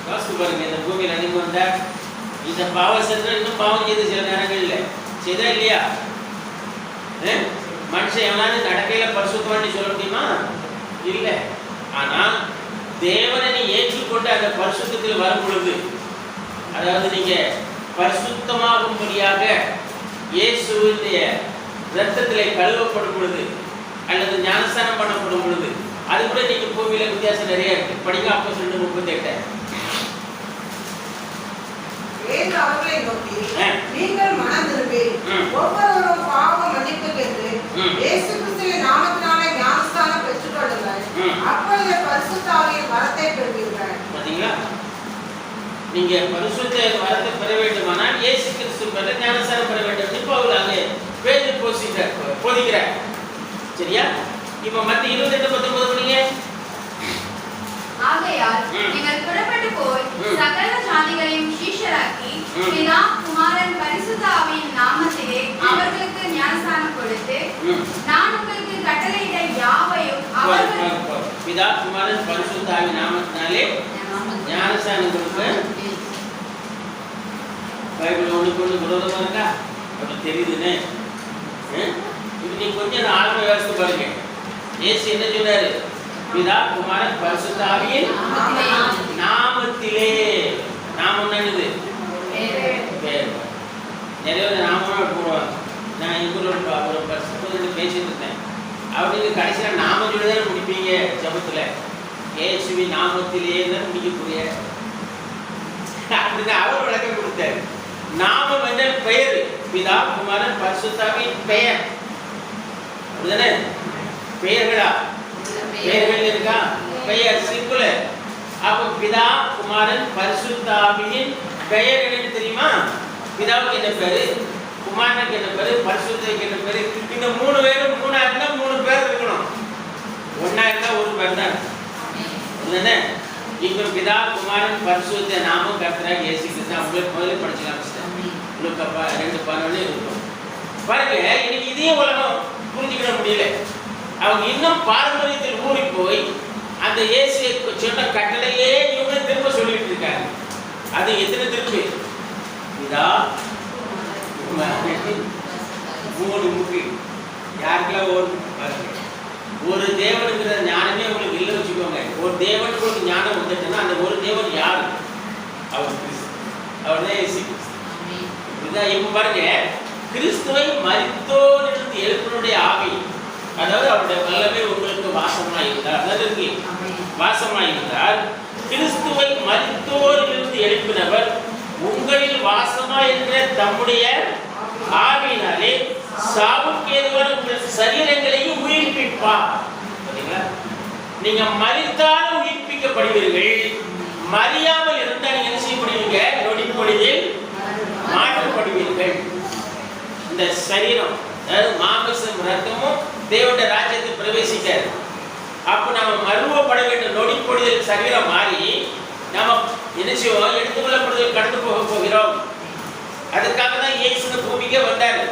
யோசித்து பாருங்க. இந்த பூமியில் அதிகம் வந்தார். இந்த பாவ சரீரம் இன்னும் பாவம் செய்து சில நேரங்கள்ல செய்தா இல்லையா? மனுஷன் எவனாவது நடக்கையில பரிசுத்தமானு சொல்ல முடியுமா? இல்லை. ஆனால் தேவனை நீ ஏற்றுக்கொண்டு அந்த பரிசுத்தத்தில் வரும் பொழுது, அதாவது நீங்க பரிசுத்தமாகும்படியாக இயேசுவினுடைய இரத்தத்திலே கழுவப்படும் பொழுது அல்லது ஞானஸ்தானம் பண்ணப்படும் பொழுது, அது கூட நீங்க பூமியில வித்தியாசம் நிறைய இருக்கு. படிங்க அப்போஸ்தலர் 2:38. ஏன் அவர்களை நோக்கி நீங்கள் மனம் திரும்பி ஒவ்வொருவரும் பாவ மன்னிப்புக்கென்று இயேசு கிறிஸ்துவின் நாமத்தினாலே ஞானஸ்தானம் பெற்றுக்கொள்ளுங்கள், அப்பொழுது பரிசுத்த ஆவியின் வரத்தை பெறுவீர்கள். பாத்தீங்களா? நீங்க பரிசுத்த வரத்தை பெற வேண்டுமானால் இயேசு கிறிஸ்து பெற ஞானஸ்தானம் பெற வேண்டும். இப்போ அவர் அங்கே பேதுரு போதிக்கிறார். சரியா? இப்போ மத்திய 28:19 படிங்க. ஆகையால் நீங்கள் புறப்பட்டு போய் சகல ஜாதிகளையும் சீஷராக்கி பிதா குமாரன் பரிசுத்த ஆவியின் நாமத்திலே அவர்களுக்கு ஞானஸ்நானம் கொடுத்து நான் உங்களுக்கு கட்டளையிட்ட யாவையும் அவர்கள் பிதா குமாரன் பரிசுத்த ஆவியின் நாமத்தினாலே ஞானஸ்நானம் கொடுத்து. பைபிள் ஒண்ணுக்கு ஒண்ணு விரோதமா இருக்கா? அப்படி தெரியுதுன்னு இது நீங்க கொஞ்சம் ஆழ்மை யோசித்து பாருங்க. இயேசு என்ன சொன்னாரு? பிதா குமாரன் பரிசுத்த ஆவியின் நாமத்திலே. நாமம் என்னது? பேர். நிறைய பேர் நாமம் போடுவாங்க. நான் எங்களோட ஒரு பரிசுத்தோடு பேசிட்டு இருந்தேன். அவருக்கு கடைசியில் நாமம் சொல்லி தானே முடிப்பீங்க ஜபத்துல. இயேசுவி நாமத்திலே தான் முடிக்கக்கூடிய அப்படின்னு அவர் விளக்கம் கொடுத்தாரு. நாமம் என்ற பெயர் பிதா குமாரன் பரிசுத்த ஆவியின் பெயர். அப்படிதானே? பெயர்களா? பெயர்கள் இருக்கா? பெயர் சிங்குலர். அப்ப பிதா குமாரன் பரிசுத்த ஆவியின் பெயர் என்னன்னு தெரியுமா? பிதாவுக்கு என்ன பேரு, குமாரனுக்கு என்ன பேரு, பரிசுத்தருக்கு என்ன பேரு? இந்த 3 பேரும் 3 இருந்தா 3 பேர் இருக்கணும். ஒன்னா இருந்தா ஒரு பேர் தான். இல்லைன்னு இப்ப பிதா குமாரன் பரிசுத்த நாமம் கர்த்தராகிய இயேசு கிறிஸ்து. உங்களுக்கு முதல்ல படிச்சு காமிச்சிட்டேன். உங்களுக்கு 2:11 இருக்கும் பாருங்க. இன்னைக்கு இதையும் உலகம் புரிஞ்சுக்கிட முடியல. அவங்க இன்னும் பாரம்பரியத்தில் ஊறி போய் அந்த இயேசு சொன்ன கட்டளையே இவங்க திரும்ப சொல்லிட்டு இருக்காங்க. அது எத்தனை திருப்பி? இதா 3 முக்கிய யாருக்கெல்லாம் ஒரு தேவனுங்கிற ஞானமே உங்களுக்கு இல்லை வச்சுக்கோங்க. ஒரு தேவனுக்கு ஒரு ஞானம் வந்துட்டுன்னா அந்த ஒரு தேவன் யாரு? அவர் கிறிஸ்து. அவர் தான் இயேசு கிறிஸ்து. இதுதான் இப்ப பாருங்க. கிறிஸ்துவை மரித்தோரிலிருந்து எழுப்பினுடைய ஆவி, அதாவது அவருடைய வல்லமை உங்களுக்கு வாசமாயிருந்தார். அதற்கு வாசமாயிருந்தார். கிறிஸ்துவை மரித்தோரிலிருந்து எழுப்பினவர் உங்களில் வாசமாயிருக்கிற தம்முடைய ஆவியினாலே சாவுக்கு ஏதுவான உங்கள் சரீரங்களையும் உயிர்ப்பிப்பார். நீங்க மரித்தாலும் உயிர்ப்பிக்கப்படுவீர்கள். மரியாமல் இருந்தால் நீங்க என்ன செய்யப்படுவீங்க? நொடி பொழுதில் மாற்றப்படுவீர்கள். இந்த சரீரம், அதாவது மாமிசம் ரத்தமும் தேவனுடைய ராஜ்யத்தில் பிரவேசிக்காது. அப்ப நம்ம மறுவப்பட வேண்டும். நொடி பொழுதில் சரீரம் மாறி நாம என்ன செய்வோம்? எடுத்துக்கொள்ளப்படுதல் கடந்து போகிறோம். அதுக்காக தான் இயேசு இந்த பூமிக்கே வந்தாரு.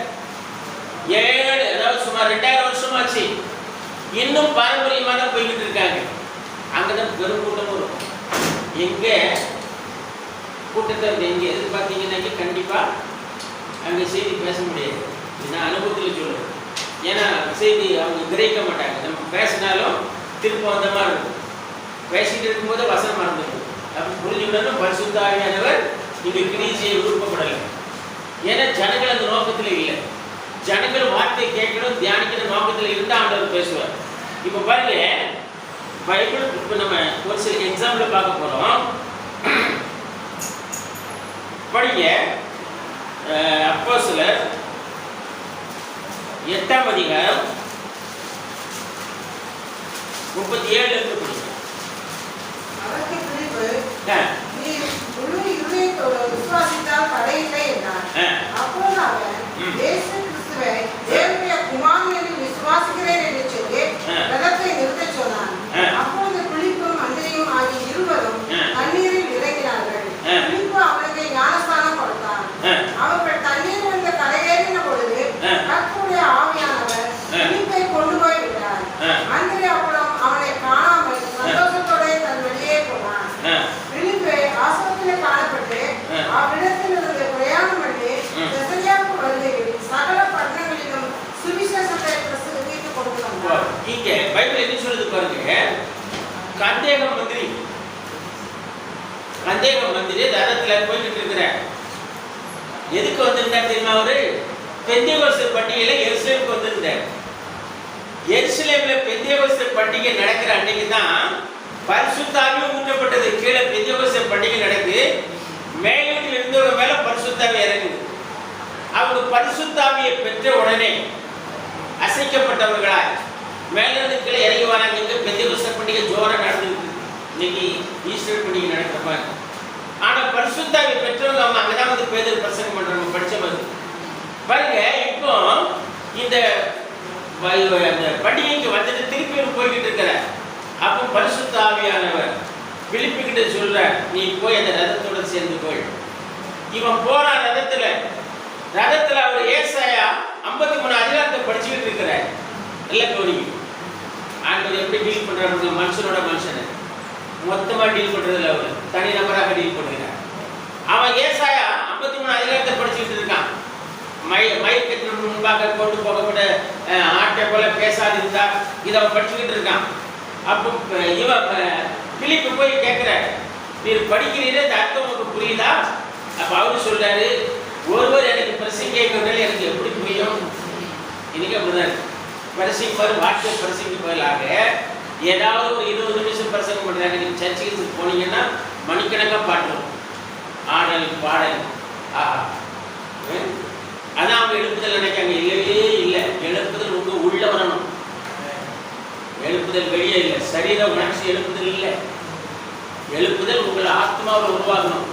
7 அதாவது சுமார் 2000 வருஷமாச்சு. இன்னும் பாரம்பரியமா தான் போய்கிட்டு இருக்காங்க. அங்கதான் பெரும் கூட்டம் வரும். எங்க கூட்டத்தை எங்க எதிர்பார்த்தீங்கன்னா கண்டிப்பா அங்க செய்தி பேச முடியாது. நான் அனுபவத்தில் சொல்லுவேன். ஏன்னா செய்தி அவங்க கிரகிக்க மாட்டாங்க. நம்ம பேசினாலும் திரும்ப வந்த மாதிரி இருக்கும். பேசிட்டு இருக்கும்போது வசனம் மறந்துடும். அப்படி புரிஞ்சுக்கணும். பரிசுத்த ஆவியானவர் இங்க கிரியை செய்ய விருப்பப்படலை. ஏன்னா ஜனங்கள் அந்த நோக்கத்தில் இல்லை. ஜனங்கள் வார்த்தை கேட்கணும் தியானிக்கிற நோக்கத்தில் இருந்து ஆண்டவர் பேசுவார். இப்போ பாருங்க, பைபிள் இப்போ நம்ம ஒரு சில எக்ஸாம்பிள் பார்க்க போகிறோம். படிங்க அப்போஸ்தலர் 8ஆம் அதிகாரம் 37 இருந்து படிங்க. அதற்கு பிலிப்பு, நீ முழு இருதயத்தோடு விசுவாசித்தால் தடையில்லை என்றார். அப்பொழுது அவன், இயேசு கிறிஸ்துவை தேவனுடைய குமாரன் என்று விசுவாசிக்கிறேன் என்று சொல்லி ரதத்தை நிறுத்தச் சொன்னான். அப்பொழுது பிலிப்பும் அந்திரேயும் ஆகிய இருவரும் தண்ணீரில் இறங்கினார்கள். பிலிப்பு அவனுக்கு ஞானஸ்நானம் கொடுத்தான். அவர்கள் தண்ணீர் வந்து கரையேறின பொழுது கர்த்தருடைய ஆவியானவர் பிலிப்பை கொண்டு போய் விட்டார். அந்திரே அப்புறம் அவனை காணாமல் சந்தோஷத்தோட தன் வெளியே போனான். பிலிப்பு ஆசிரமத்திலே காணப்பட்டு அவ்விடத்திலிருந்து பிரயாணம் பண்ணி தெசலோனிக்கேக்கு வருகையில் சகல பட்டணங்களிலும் சுவிசேஷத்தை பிரசங்கித்துக் கொண்டு வந்தார். இங்க பைபிள் என்ன சொல்லுது பாருங்க. கந்தேக மந்திரி ரதத்துல போயிட்டு இருக்கிறார். எதுக்கு வந்திருந்தார் தெரியுமா? அவரு பெந்தேகோஸ்து பண்டிகையில எருசலேமுக்கு வந்திருந்தார். எருசலேம்ல பெந்தேகோஸ்து பண்டிகை நடக்கிற அன்னைக்கு தான் பரிசுத்த ஆவி ஊற்றப்பட்டது. கீழே பெந்தேகோஸ்து பண்டிகை நடக்குது, மேலிருந்து இருந்தவங்க மேல பரிசுத்த ஆவி இறங்குது. அவங்க பரிசுத்த ஆவியை பெற்ற உடனே அசைக்கப்பட்டவர்களாய் மேலிருந்து கீழே இறங்கி வராங்க. இங்க பெந்தேகோஸ்து பண்டிகை ஜோரா நடந்துருக்கு. இன்னைக்கு ஈஸ்டர் பண்டிகை நடக்கிறப்பாங்க. ஆனா பரிசுத்த ஆவி பெற்றவங்க அவங்க அங்கதான் வந்து பேதர் பிரசங்கம் பண்றாங்க. படிச்ச மாதிரி பாருங்க. இப்போ இந்த பண்டிகைக்கு வந்துட்டு திருப்பி போய்கிட்டு இருக்கிற அப்போ பரிசுத்த ஆவியானவர் பிலிப்பு கிட்ட சொல்ற, நீ போய் அந்த ரதத்தோட சேர்ந்து போய். இவன் போறான் ரதத்துல அவர் ஏசாயா 53 அதிகாரத்தை படிச்சுக்கிட்டு இருக்கிறார். நல்ல கவனிக்கும். ஆண்டவர் எப்படி டீல் பண்றாரு? மனுஷனோட மனுஷனை மொத்தமா டீல் பண்றதுல அவர் தனி நபராக டீல் பண்ணுகிறார். அவன் ஏசாயா 53 அதிகாரத்தை படிச்சுக்கிட்டு இருக்கான். மயக்கத்திற்கு முன்பாக கொண்டு போகப்பட்ட ஆட்டை போல பேசாதிருந்தா இதை அவன் படிச்சுக்கிட்டு இருக்கான். அப்போ இவன் பிலிப்பு போய் கேட்கிற, நீர் படிக்கிறீரே, இந்த அர்த்தம் உங்களுக்கு புரியுதா? அப்ப அவரு சொல்றாரு, ஒருவர் எனக்கு பிரசங்கிக்கிறார்கள், எனக்கு எப்படி புரியும்? இன்னைக்கு அப்படிதான் பிரசங்கிப்பார். வாட்ஸ்அ பிரசங்கி பதிலாக ஏதாவது ஒரு 20 நிமிஷம் பிரசங்கம் பண்றாங்க. நீங்க சர்ச்சுக்கு போனீங்கன்னா மணிக்கணக்காக பாட்டுரும், ஆடல் பாடல். அதான் அவங்க எழுப்புதல் நினைக்காங்க. இல்லவே இல்லை. எழுப்புதல் உங்க உள்ள வரணும். எழுப்புதல் வெளியே இல்லை. சரீர உணர்ச்சி எழுப்புதல் இல்லை. எழுப்புதல் உங்களை ஆத்மாவில் உருவாகணும்.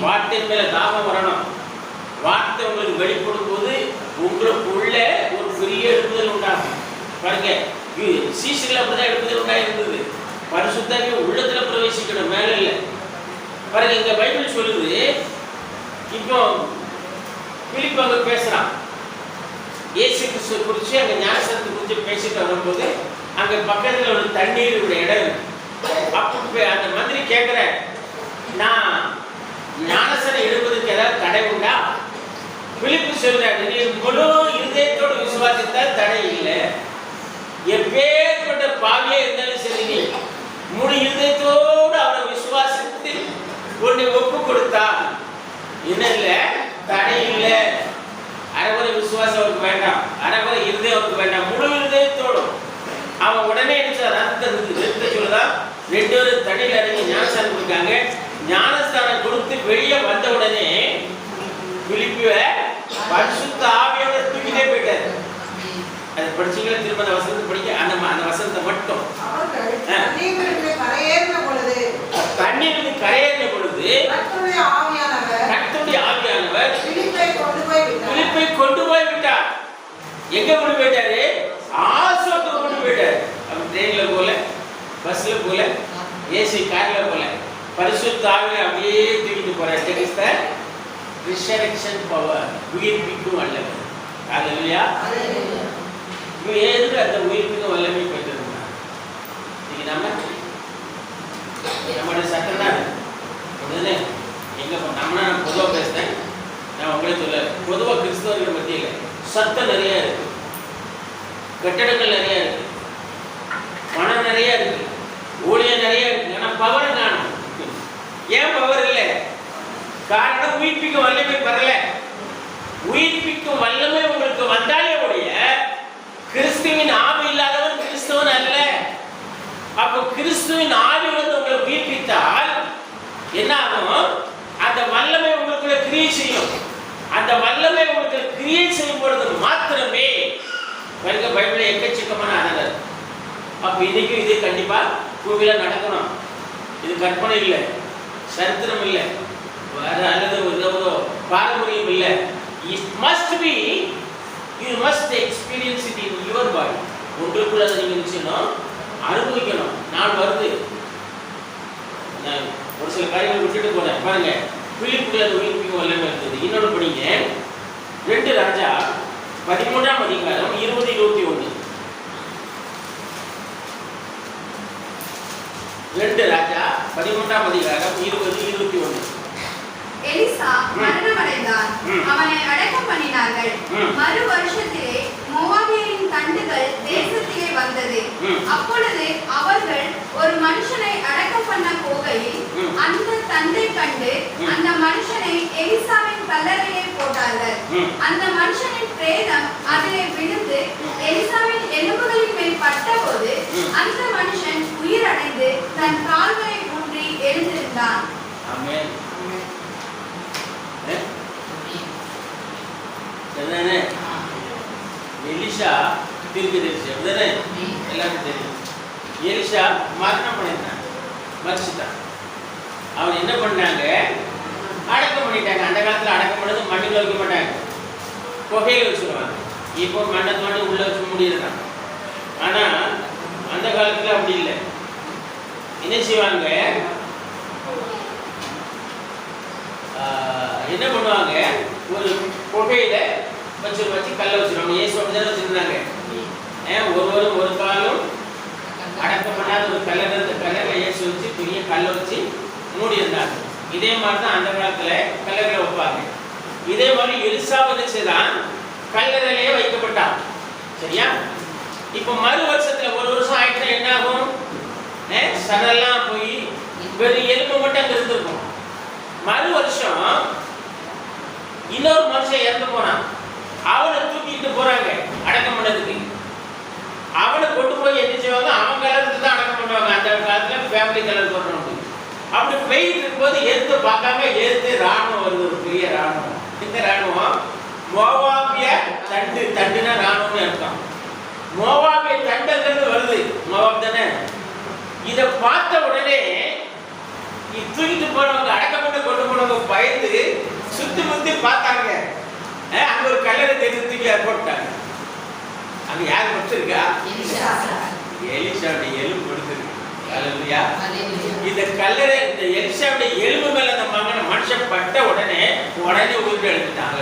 வார்த்தையின் மேல தாகம் வரணும். வார்த்தை உங்களுக்கு வெளிப்படும் போது உங்களுக்கு உள்ள ஒரு பெரிய எழுப்புதல் உண்டாகும். பாருங்க, சீசர்கள் அப்படிதான் எழுப்புதல் உண்டாயிருந்தது. பரிசுத்தாவே உள்ளத்துல பிரவேசிக்கணும், மேல இல்லை. பாருங்க, இங்க பைபிள் சொல்லுது. இப்போ பிலிப்பு அங்க பேசுறான். இயேசு கிறிஸ்துவை குறித்து அங்க ஞானஸ்நானத்தை குறித்து பேசிட்டு வரும்போது அங்க பக்கத்துல ஒரு தண்ணீருடைய இடம் இருக்கு. அப்ப அந்த மந்திரி கேட்கிற, நான் ஞானஸ்நானம் எடுப்பதற்கு ஏதாவது தடை உண்டா? பிலிப்பு சொல்றாரு, நீ முழு இருதயத்தோடு விசுவாசித்தால் தடை இல்லை. எப்பேற்பட்ட பாவியே இருந்தாலும் சரி, நீ முழு இருதயத்தோடு அவரை விசுவாசித்து உன்னை ஒப்பு கொடுத்தா என்ன இல்லை, தடை இல்லை. அரைவரை விசுவாசம் அவருக்கு வேண்டாம், அரைவரை இருதயம் அவருக்கு வேண்டாம், முழு இருதயத்தோடும். அவன் உடனே நிறுத்த சொல்லுதான். 2 பேரும் தண்ணியில் இறங்கி ஞானஸ்தானம் கொடுக்காங்க. ஞானஸ்தானம் கொடுத்து வெளியே வந்த உடனே பிலிப்புவை பரிசுத்த ஆவியோட தூக்கிட்டே போயிட்டாரு. அதை படிச்சீங்களா? திரும்ப அந்த வசனத்தை படிக்க, அந்த வசனத்தை மட்டும். தண்ணீருக்கு கரையேறின பொழுது கர்த்தருடைய ஆவியானவர் பிலிப்பை கொண்டு போய் விட்டார். எங்க கொண்டு போயிட்டாரு? ஆசோத்துக்கு கொண்டு போயிட்டாரு. அவன் ட்ரெயின்ல போல, பஸ்ல போல, ஏசி கார்ல போல, பரிசுத்த ஆவியை அப்படியே தூக்கிட்டு போறார். ரிசரக்ஷன் பவர், உயிர்ப்பிக்கும் வல்லமை. அல்லேலூயா. ஏது அந்த உயிர்ப்பிக்கும் வல்லமை பெற்றிருந்தார். இன்னைக்கு நம்மளுடைய சட்டம் தான் எங்க நான் பொதுவாக பேசுறேன். நான் உங்களே சொல்ல, பொதுவாக கிறிஸ்தவர்கள் மத்தியில் சத்தம் நிறைய இருக்கு, கட்டடங்கள் நிறைய இருக்கு, பணம் நிறைய இருக்கு, ஊழியம் நிறைய இருக்கு. ஆனா பவர் காணும். ஏன் பவர் இல்லை? காரணம் உயிர்ப்பிக்க வல்லமை பெறல. உயிர்ப்பிக்கும் வல்லமை உங்களுக்கு வந்தாலே ஒழிய கிறிஸ்துவின் ஆவி இல்லாதவர் கிறிஸ்துவன் அல்ல. அப்போ கிறிஸ்துவின் ஆவி வந்து உங்களை உயிர்ப்பித்தால் என்ன ஆகும்? அந்த வல்லமை உங்களுக்குள்ள கிரியை செய்யும். அந்த வல்லமை உங்களுக்கு கிரியை செய்யும் பொழுது மாத்திரமே பைபிள் எக்கச்சக்கமான ஆனது. அப்ப இன்னைக்கும் இது கண்டிப்பா பூமியில நடக்கணும். இது கற்பனை இல்லை, சரித்திரம் இல்லை, வேற அல்லது பாரம்பரியம் இல்லை. It must be, you must experience it in your body. உங்களுக்குள்ள அதை நீங்க நிச்சயம் அனுபவிக்கணும். நான் வருது, நான் ஒரு சில காரியங்களை விட்டுட்டு போனேன் பாருங்க. பிலிப்புக்குள்ள அது உயிர்ப்பிக்கும் வல்லமை இருக்குது. இன்னொன்று படிங்க, 2 ராஜா 13ஆம் அதிகாரம் 20-21. 2 ராஜா 13ஆம் அதிகாரம் 20-21. எலிசா மரணமடைந்தான். அவனை அடக்கம் பண்ணினார்கள். மறு வருஷத்திலே மோவாபியரின் தண்டுகள் தேசத்திலே வந்தது. அப்பொழுது அவர்கள் ஒரு மனுஷனை அடக்கம் பண்ண போகையில் அந்த தண்டை கண்டு அந்த மனுஷனை எலிசாவின் கல்லறையிலே போட்டார்கள். அந்த மனுஷனின் பிரேதம் அதிலே விழுந்து எலிசாவின் எலும்புகளின் மேல் பட்டபோது அந்த மனுஷன் உயிரடைந்து தன் கால்களை ஊன்றி எழுந்திருந்தான். ஆமென். எலிஷா தீர்க்கதரிசி அப்படிதானே? எல்லாருக்கும் தெரியும். எலிஷா மரணம் பண்ணிட்டான், மரிச்சிட்டான். அவன் என்ன பண்ணாங்க? அடக்கம் பண்ணிட்டாங்க. அந்த காலத்தில் அடக்கம் பண்ணது மண்ணில் வைக்க மாட்டாங்க, புகையில வச்சுருவாங்க. இப்போ மண்ணை தோண்டி உள்ள வச்சு முடியிருக்காங்க. ஆனால் அந்த காலத்தில் அப்படி இல்லை. என்ன செய்வாங்க? என்ன பண்ணுவாங்க? ஒரு புகையில வச்சு கல்லை வச்சிருவாங்க. ஏசு அப்படிதான் வச்சிருந்தாங்க. ஒரு காலம் அடக்கம் பண்ணாத ஒரு கல்லறை ஏசு வச்சு பெரிய கல்லை வச்சு மூடி இருந்தாங்க. இதே மாதிரி தான் அந்த காலத்துல கல்லறையில வைப்பாங்க. இதே மாதிரி எலிசா வச்சுதான் கல்லறையிலேயே வைக்கப்பட்டான். சரியா? இப்போ மறு வருஷத்துல ஒரு வருஷம் ஆயிடுச்சா என்ன ஆகும்? சடெல்லாம் போய் வெறும் எலும்பு மட்டும் அங்க இருந்திருக்கும். மறு வருஷம் இன்னொரு மனுஷன் இறந்து போனான். அவனை தூக்கிட்டு போறாங்க அடக்கம் பண்ணதுக்கு. அவனை கொண்டு போய் என்ன செய்வாங்க? அவன் கலருக்கு தான் அடக்கம் பண்ணுவாங்க. அந்த காலத்துல ஃபேமிலி கலர் போடுறவங்க. அப்படி போயிட்டு இருக்கும்போது எடுத்து பார்க்காம எடுத்து ராணுவம் வருது, ஒரு பெரிய ராணுவம். இந்த ராணுவம் மோவாபிய தண்டுனா ராணுவம்னு அர்த்தம். மோவாபிய தண்டுங்கிறது வருது, மோவாப் தானே. இதை பார்த்த உடனே தூக்கிட்டு போனவங்க, அடக்கம் பண்ண கொண்டு போனவங்க பயந்து சுத்தி முத்தி பார்த்தாங்க. அங்க ஒரு கல்லறை தெரிஞ்சு தூக்கி போட்டாங்க. அங்க யார் படுத்திருக்கா? எலிசாவுடைய எலும்பு படுத்திருக்கு. இந்த கல்லறை, இந்த எலிசாவுடைய எலும்பு மேல அந்த மனுஷன் பட்ட உடனே உயிர் எழுதிட்டாங்க.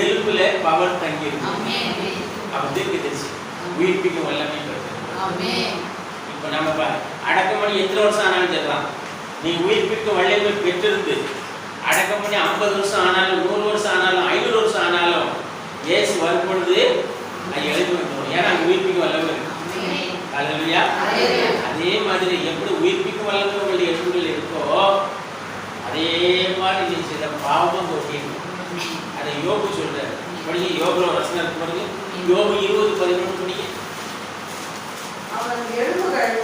எலும்புல பவர் தங்கி இருக்கு. அவன் தீர்க்கதரிசி உயிர்ப்பிக்கும் வல்லமை. இப்ப நம்ம அடக்கம் பண்ணி எத்தனை வருஷம் ஆனாலும் சொல்லலாம். நீ உயிர்ப்பிக்கும் வல்லமை பெற்றிருந்து அடக்கம் பண்ணி 50 வருஷம் ஆனாலும் 100 வருஷம் ஆனாலும் 500 வருஷம் ஆனாலும் இயேசு வரும் பொழுது அது எழுதி வைக்கணும். ஏன்னா உயிர்ப்பிக்கும் வல்லமை இருக்கு. அல்லேலூயா. அதே மாதிரி எப்படி உயிர்ப்பிக்கும் வல்லமை உங்களுடைய எலும்புகள் இருக்கோ அதே மாதிரி நீ செய்த பாவம் போட்டியும் அதை யோபு சொல்றாரு. படிங்க, யோபுல வசனம் இருக்கு பாருங்க. யோபு 20:13 படிங்க. அவன் எலும்புகள்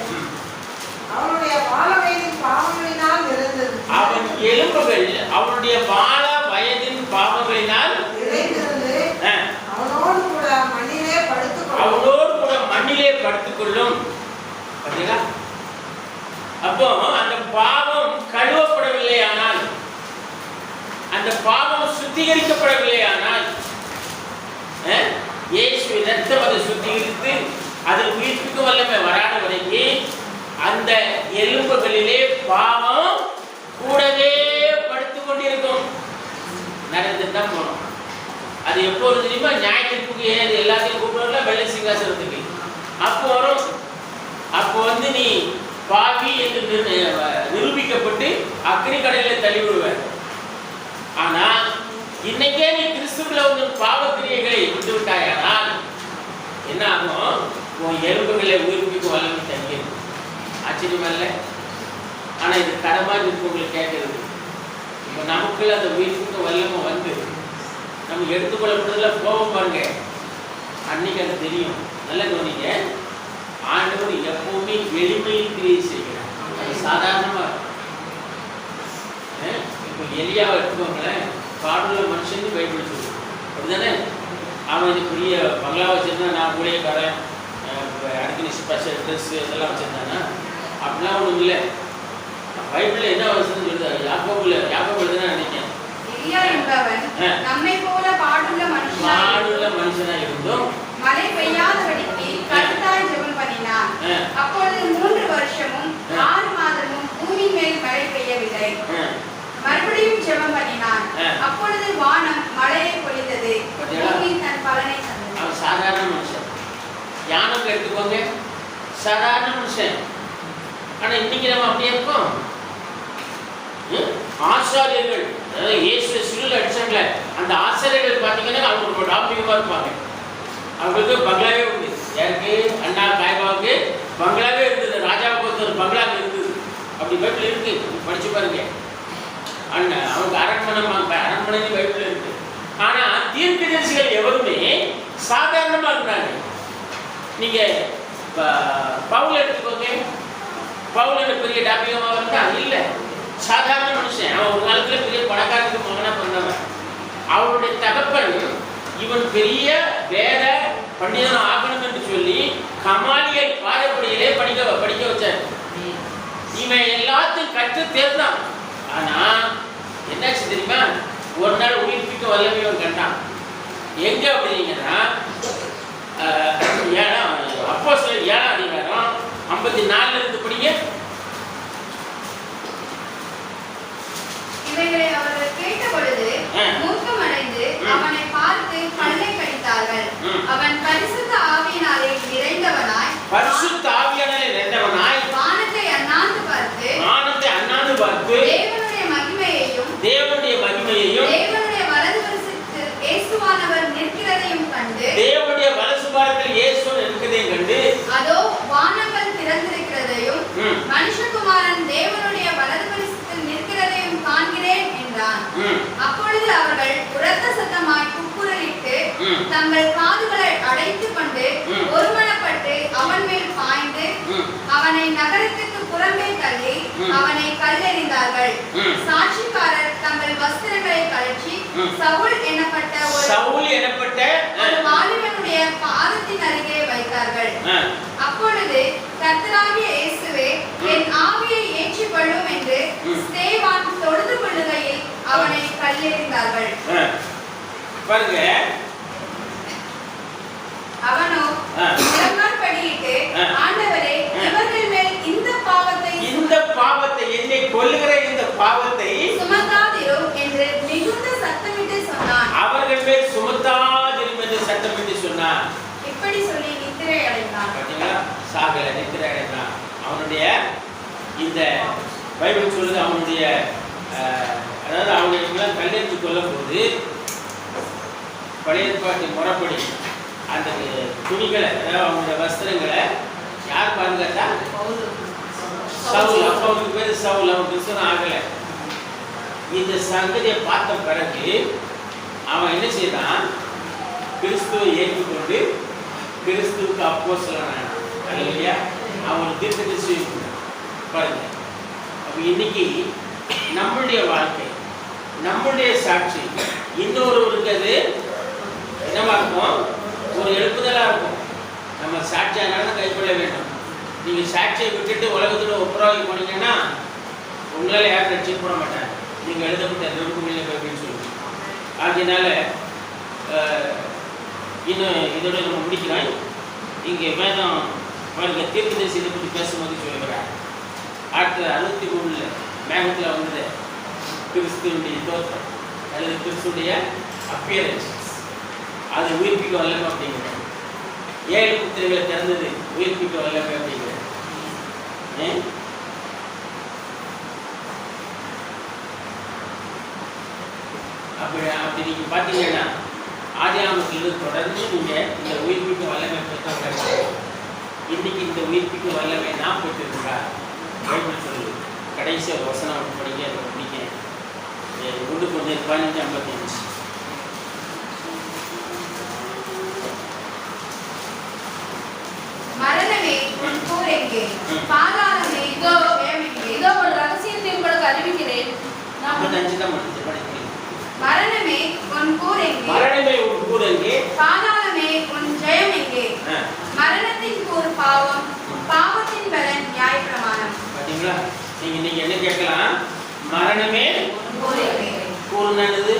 அவனுடைய பால வயதின் பாவங்களினால் நிறைந்தது. அவன் எலும்புகள் அவனுடைய பால வயதின் பாவங்களினால் நிறைந்திருந்து அவனோடு கூட மண்ணிலே படுத்துக்கொள்ளும். பார்த்தீங்களா? அப்போ அந்த பாவம் கழுவப்படவில்லை ஆனால், அந்த பாவம் சுத்திகரிக்கப்படவில்லை ஆனால், இயேசு இரத்தம் அதை சுத்திகரித்து அதில் உயிர்ப்பிக்கும் வல்லமை வராத வரைக்கும் அந்த எலும்புகளிலே பாவம் கூடவே படுத்துக் கொண்டிருக்கும். நடந்துட்டு தான் போனோம். அது எப்போ தெரியுமா? ஞாயிற்றுக்கு ஏது எல்லாத்தையும் கூப்பிடுறோம்ல வெள்ளை சிங்காசனத்துக்கு. அப்போ வரும். அப்போ நீ பாவி என்று நிரூபிக்கப்பட்டு அக்னி கடலில் தள்ளி விடுவார். ஆனா இன்னைக்கே நீ கிறிஸ்துவுல உங்கள் பாவக்கிரியைகளை விட்டு விட்டாயானால் என்ன ஆகும்? உன் எலும்புகளை உயிர்ப்பிக்கும் வல்லமை தங்கியிருக்கும். ஆச்சரியமா இல்லை? ஆனா இது கடமா இருக்கு உங்களுக்கு கேட்கறது. இப்போ நமக்குள்ள அந்த உயிர்ப்பிக்கும் வல்லமை வந்து நம்ம எடுத்துக்கொள்ளப்படுறதுல கோபம் பாருங்க, அன்னைக்கு அது தெரியும். நல்லா கவனிங்க, ஆண்டவர் எப்பவுமே எளிமையில் கிரியை செய்கிறார். அது சாதாரணமாக இப்போ எலியாவை எடுத்துக்கோங்களேன், காடுள்ள மனுஷன் பயன்படுத்துது அப்படிதானே. அவன் பெரிய பங்களா வச்சிருந்தா, நான் ஊழியக்காரன், அடுத்த ஸ்பெஷல் ட்ரெஸ் இதெல்லாம் வச்சிருந்தானா? அப்படிலாம் ஒன்றும் இல்லை. பைபிளில் என்ன வசனம் சொல்லுது? யாக்கோபுல தான் நினைக்கிறேன். எலியா என்பவன் நம்மை போல பாடுள்ள மனுஷனா இருந்தும் மழை பெய்யாதபடிக்கு கருத்தாய் ஜெபம் பண்ணினான். அப்பொழுது 3 வருஷமும் 6 மாதமும் பூமி மேல் மழை பெய்யவில்லை. மறுபடியும் ஜெபம் பண்ணினான். அப்பொழுது வானம் மழையை பொழிந்தது, பூமி தன் பலனை தந்தது. அவன் சாதாரண மனுஷன். யானுக்கு எடுத்துக்கோங்க, சாதாரண மனுஷன். ஆனா இன்னைக்கு நம்ம அப்படியே இருக்கோம். ஆசாரியர்கள், அதாவது இயேசு சிலுவையில் அடிச்சாங்களே, அந்த ஆசாரியர்கள் பார்த்தீங்கன்னா அவங்க ரொம்ப டாமிகமாக இருப்பாங்க. அவங்களுக்கு பங்களாவே உண்டு. யாருக்கு? அண்ணா காய்பாவுக்கு பங்களாவே இருந்தது. ராஜாவுக்கு ஒரு பங்களா இருந்தது. அப்படி பைபிள் இருக்கு, படிச்சு பாருங்க. அண்ணன் அவங்க அரண்மனை பைபிள் இருக்கு. ஆனா தீர்க்கதரிசிகள் எவருமே சாதாரணமா இருந்தாங்க. நீங்க பவுல் எடுத்துக்கோங்க, பவுல் பெரிய டாபிகமாக இருந்தா இல்லை, சாதாரண மனுஷன். அவன் ஒரு காலத்துல பெரிய பணக்காரருக்கு மகனா பிறந்தவன். அவருடைய தகப்பன் இவன் பெரிய வேத பண்டிதன் ஆகணும் என்று சொல்லி கமாலியல் பாரப்படியிலே படிக்க வச்சார். இவன் எல்லாத்தையும் கற்று தேர்ந்தான். ஆனா என்னாச்சு தெரியுமா? ஒரு நாள் உயிர்ப்பிக்க வல்லமையவன் கண்டான். எங்க அப்படிங்கன்னா அப்போஸ்தலர் 7ஆம் அதிகாரம் 54 இருந்து படிங்க. இவைகளை அவர்கள் கேட்ட பொழுது மூர்க்கமடைந்து அவனை பார்த்து பல்லை கடித்தார்கள். அவன் பரிசுத்த ஆவியினாலே நிறைந்தவனாய் வானத்தை அண்ணாந்து பார்த்து தேவனுடைய மகிமையையும் தேவனுடைய வலது பரிசுத்தத்தில் இயேசுவானவர் நிற்கிறதையும் கண்டு அதோ வானங்கள் திறந்திருக்கிறதையும் மனுஷகுமாரன் தேவனுடைய வலது பரிசுத்தத்தில் நிற்கிறதையும் காண்கிறேன் என்றான். அப்பொழுது அவர்கள் உரத்த சத்தமாய் கூக்குரலிட்டு தங்கள் காதுகளை அடைத்துக் கொண்டு ஒருமனப்பட்டு அவன் மேல் பாய்ந்து அவனை நகரத்துக்கு புறம்பே தள்ளி அவனை கல்லெறிந்தார்கள். சாட்சிக்காரர் தங்கள் வஸ்திரங்களை கழற்றி சவுல் எனப்பட்ட ஒரு வாலிபனுடைய பாதத்தின் அருகே வைத்தார்கள். அப்பொழுது கர்த்தராகிய இயேசுவே, என் ஆவியை ஏற்றிக் கொள்ளும் என்று ஸ்தேவான் தொழுது கொள்ளுகையில் அவனை கல்லெறிந்தார்கள். பாருங்க, அவனோ முழங்கால் படியிட்டு, ஆண்டவரே, இவர்கள் மேல் இந்த பாவத்தை என்னை கொல்லுகிற இந்த பாவத்தை சுமத்தாதிரும் என்று மிகுந்த சத்தமிட்டு சொன்னான். அவர்கள் மேல் சுமத்தாதிரும் என்று சத்தமிட்டு சொன்னான். இப்படி சொல்லி நித்திரை அடைந்தான். பாத்தீங்களா? சாகல, நித்திரை அடைந்தான். அவனுடைய இந்த பைபிள் சொல்லுது, அவனுடைய அதாவது அவனுடைய கல்லெறிஞ்சு கொல்லும் போது பழைய ஏற்பாட்டின் முறைப்படி அந்த துணிகளை, அதாவது அவனுடைய வஸ்திரங்களை யார் பாருங்கட்டா? சவுல். அப்போ அவனுக்கு பேர் சவுல். அவன் கிறிஸ்தவன் ஆகலை. இந்த சங்கதியை பார்த்த பிறகு அவன் என்ன செய்தான்? கிறிஸ்துவை ஏற்றுக்கொண்டு கிறிஸ்துவுக்கு அப்போஸ்தலனானான். அல்லேலூயா. அவன் தீர்க்கதரிசி பாருங்க. அப்போ இன்னைக்கு நம்மளுடைய வாழ்க்கை, நம்மளுடைய சாட்சி இன்னொருவருக்கு அது என்னவா இருக்கும்? ஒரு எழுப்புதலாக இருக்கும். நம்ம சாட்சியாக நடந்து கைக்கொள்ள வேண்டும். நீங்கள் சாட்சியை விட்டுட்டு உலகத்தில் ஒப்புரவாகி போனீங்கன்னா உங்களால் யாரும் ரட்சிக்க போட மாட்டாங்க. நீங்கள் எழுதப்பட்ட நெருக்கமில்லை அப்படின்னு சொல்லுங்க. அதனால இன்னும் இதோட நம்ம முடிக்கிறோம். இங்கே வேதம் பாருங்க, தீர்க்கதரிசி இதை பற்றி பேசும்போது சொல்லுகிறார். 63 மேகத்தில் வந்தது கிறிஸ்துவனுடைய தோற்றம் அல்லது கிறிஸ்துடைய அப்பியரன்ஸ், அது உயிர்ப்பிக்க வல்லமை அப்படிங்கிறது. 7 முத்திரைகளை திறந்தது உயிர்ப்பிக்க வல்லமை அப்படிங்கிறது. அப்படி நீங்க பார்த்தீங்கன்னா ஆதியாகமத்திலிருந்து தொடர்ந்து நீங்க இந்த உயிர்ப்பிக்க வல்லமை பெற்ற இன்னைக்கு இந்த உயிர்ப்பிக்க வல்லமை நான் பெற்றிருக்கிறார் பைபிள் சொல்லுது. கடைசி ஒரு வசனம் படிக்க முடிக்க 1 Corinthians 15:55 எங்கே? பாதாளமே இதோ ஜெயம் எங்கே? இதோ ஒரு ரகசியத்தை உங்களுக்கு அறிவிக்கிறேன். நாம் 55 தான் முடிஞ்சு படிக்கிறேன். மரணமே உன் கூர் எங்கே? மரணமே உன் கூர் எங்கே? பாதாளமே உன் ஜெயம் எங்கே? மரணத்தின் கூர் பாவம், பாவத்தின் பலன் நியாயப்பிரமாணம். பாத்தீங்களா? நீங்க என்ன கேட்கலாம்? மரணமே உன் கூர் எங்கே? கூர்னது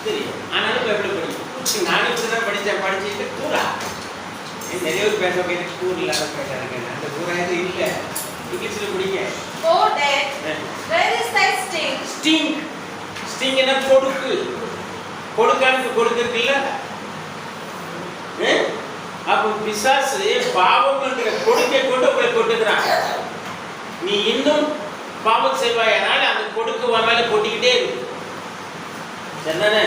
தெரியும். ஆனாலும் எப்படி படிக்கும்? நானும் இப்படிதான் படிச்சுட்டு கூறா நிறைய பேர் பேச கேட்டு கூர் இல்லாத பேசுறாங்க. அந்த கூரா எதுவும் இல்லை. இங்கிலீஷ்ல படிங்க. Oh death, where is thy sting? Sting என்ன? கொடுக்கு. கொடுக்கானுக்கு கொடுக்குறதுல அப்போ பிசாசு பாவம்ங்கிற கொடுக்கை கொண்டு உங்களை கொட்டுக்கிறான். நீ இன்னும் பாவம் செய்வாயனால அந்த கொடுக்கு உன் மேல கொட்டிக்கிட்டே இருக்கு. சரிதானே?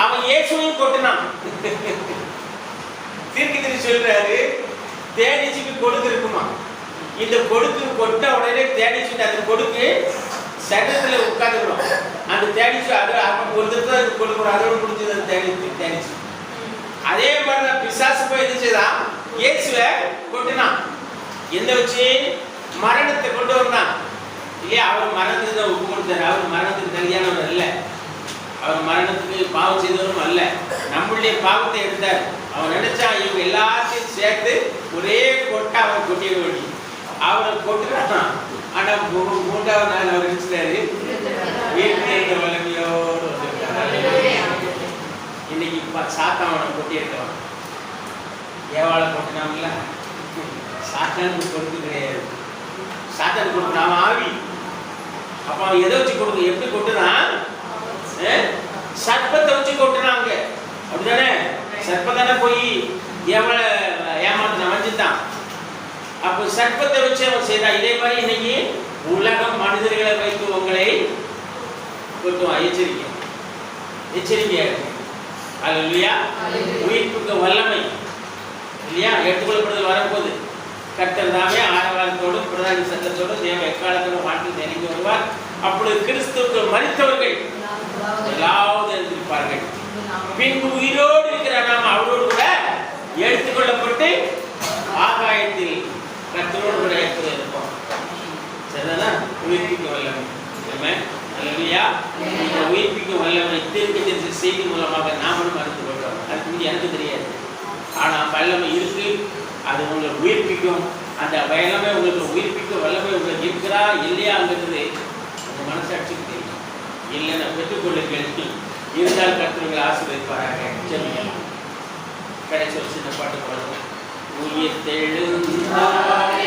அவன் இயேசுவையும் கொட்டினான். தீர்க்கதரிசி சொல்றாரு, தேடிச்சுக்கு கொடுக்கு இருக்குமா? இந்த கொடுக்கு கொட்ட உடனே தேடிச்சுட்டு அந்த கொடுக்கு சட்டத்துல உட்காந்துக்கிறோம். அந்த தேடிச்சு அது ஒரு தடவை கொடுக்குறோம். அதோட முடிஞ்சது அந்த தேடிச்சு. அதே மாதிரி தான் பிசாசு போய் எதிர்ச்சுதான் இயேசுவை கொட்டினான். என்ன வச்சு? மரணத்தை கொண்டு வந்தான் இல்லையா? அவர் மரணத்துக்கு தான் ஒப்பு கொடுத்தாரு. அவர் மரணத்துக்கு தகுதியானவர் அல்ல. அவர் மரணத்துக்கு பாவம் செய்தவரும் அல்ல. நம்மளுடைய பாவத்தை எடுத்தார். அவன் நினைச்சா இவங்க எல்லாத்தையும் சேர்த்து ஒரே கொட்டை அவன் கொட்டிட வேண்டி அவரை கொட்டுறான். ஆனா 3வது நாள் அவர் நினைச்சாரு வீட்டில் இருந்த வல்லமையோடு இன்னைக்கு சாத்தான் அவனை கொட்டி எடுக்கிறான். ஏவாளை கொட்டினாங்கல்ல, சாத்தானுக்கு கொடுத்து கிடையாது. சாத்தானுக்கு கொடுத்து அவன் ஆவி. அப்ப அவன் எதை வச்சு கொடுத்து எப்படி கொட்டுறான்? சர்ப்பத்தை வச்சு கொட்டுறாங்க. அப்படிதானே? சர்ப்பத்தானே போய் ஏவாளை ஏமாத்தின வஞ்சித்தான். அப்போ சர்ப்பத்தை வச்சு அவன் செய்தான். இதே மாதிரி இன்னைக்கு உலகம் மனிதர்களை வைத்து உங்களை கொட்டுவான். எச்சரிக்கையா இருக்கு. அல்லேலூயா. உயிர்ப்புக்கு வல்லமை இல்லையா? எடுத்துக்கொள்ளப்படுதல் வரப்போது கர்த்தர் தாமே ஆரவாரத்தோடும் பிரதான சத்தத்தோடும் தேவ எக்காலத்தோடும் வாழ்க்கை நெருங்கி வருவார். அப்பொழுது கிறிஸ்துவுக்கு மரித்தவர்கள் எல்லாவது இருந்திருப்பார்கள். பின்பு உயிரோடு இருக்கிற நாம் அவரோடு கூட எடுத்துக்கொள்ளப்பட்டு ஆகாயத்தில் கர்த்தரோடு கூட இருப்போம். சரிதானா? உயிர்ப்பிக்கும் வல்லமை. அல்லேலூயா. இந்த உயிர்ப்பிக்கும் வல்லமை தீர்க்கதரிசி செய்தி மூலமாக நாமளும் அறிந்து கொள்றோம். அதுக்கு எனக்கு தெரியாது. ஆனால் வல்லமை இருக்கு. அது உங்களை உயிர்ப்பிக்கும். அந்த வல்லமை உங்களுக்கு உயிர்ப்பிக்கும் வல்லமை உங்களுக்கு இருக்கிறா இல்லையாங்கிறது உங்கள் மனசாட்சிக்கு தெரியும். இல்லைன்னா பெற்றுக்கொள்ளுங்கள். இருந்தால் கர்த்தர்களை ஆசீர்வதிப்பாராக. கடைசி ஒரு சின்ன பாட்டு பாடுவோம். உயிர் தெழுந்தார்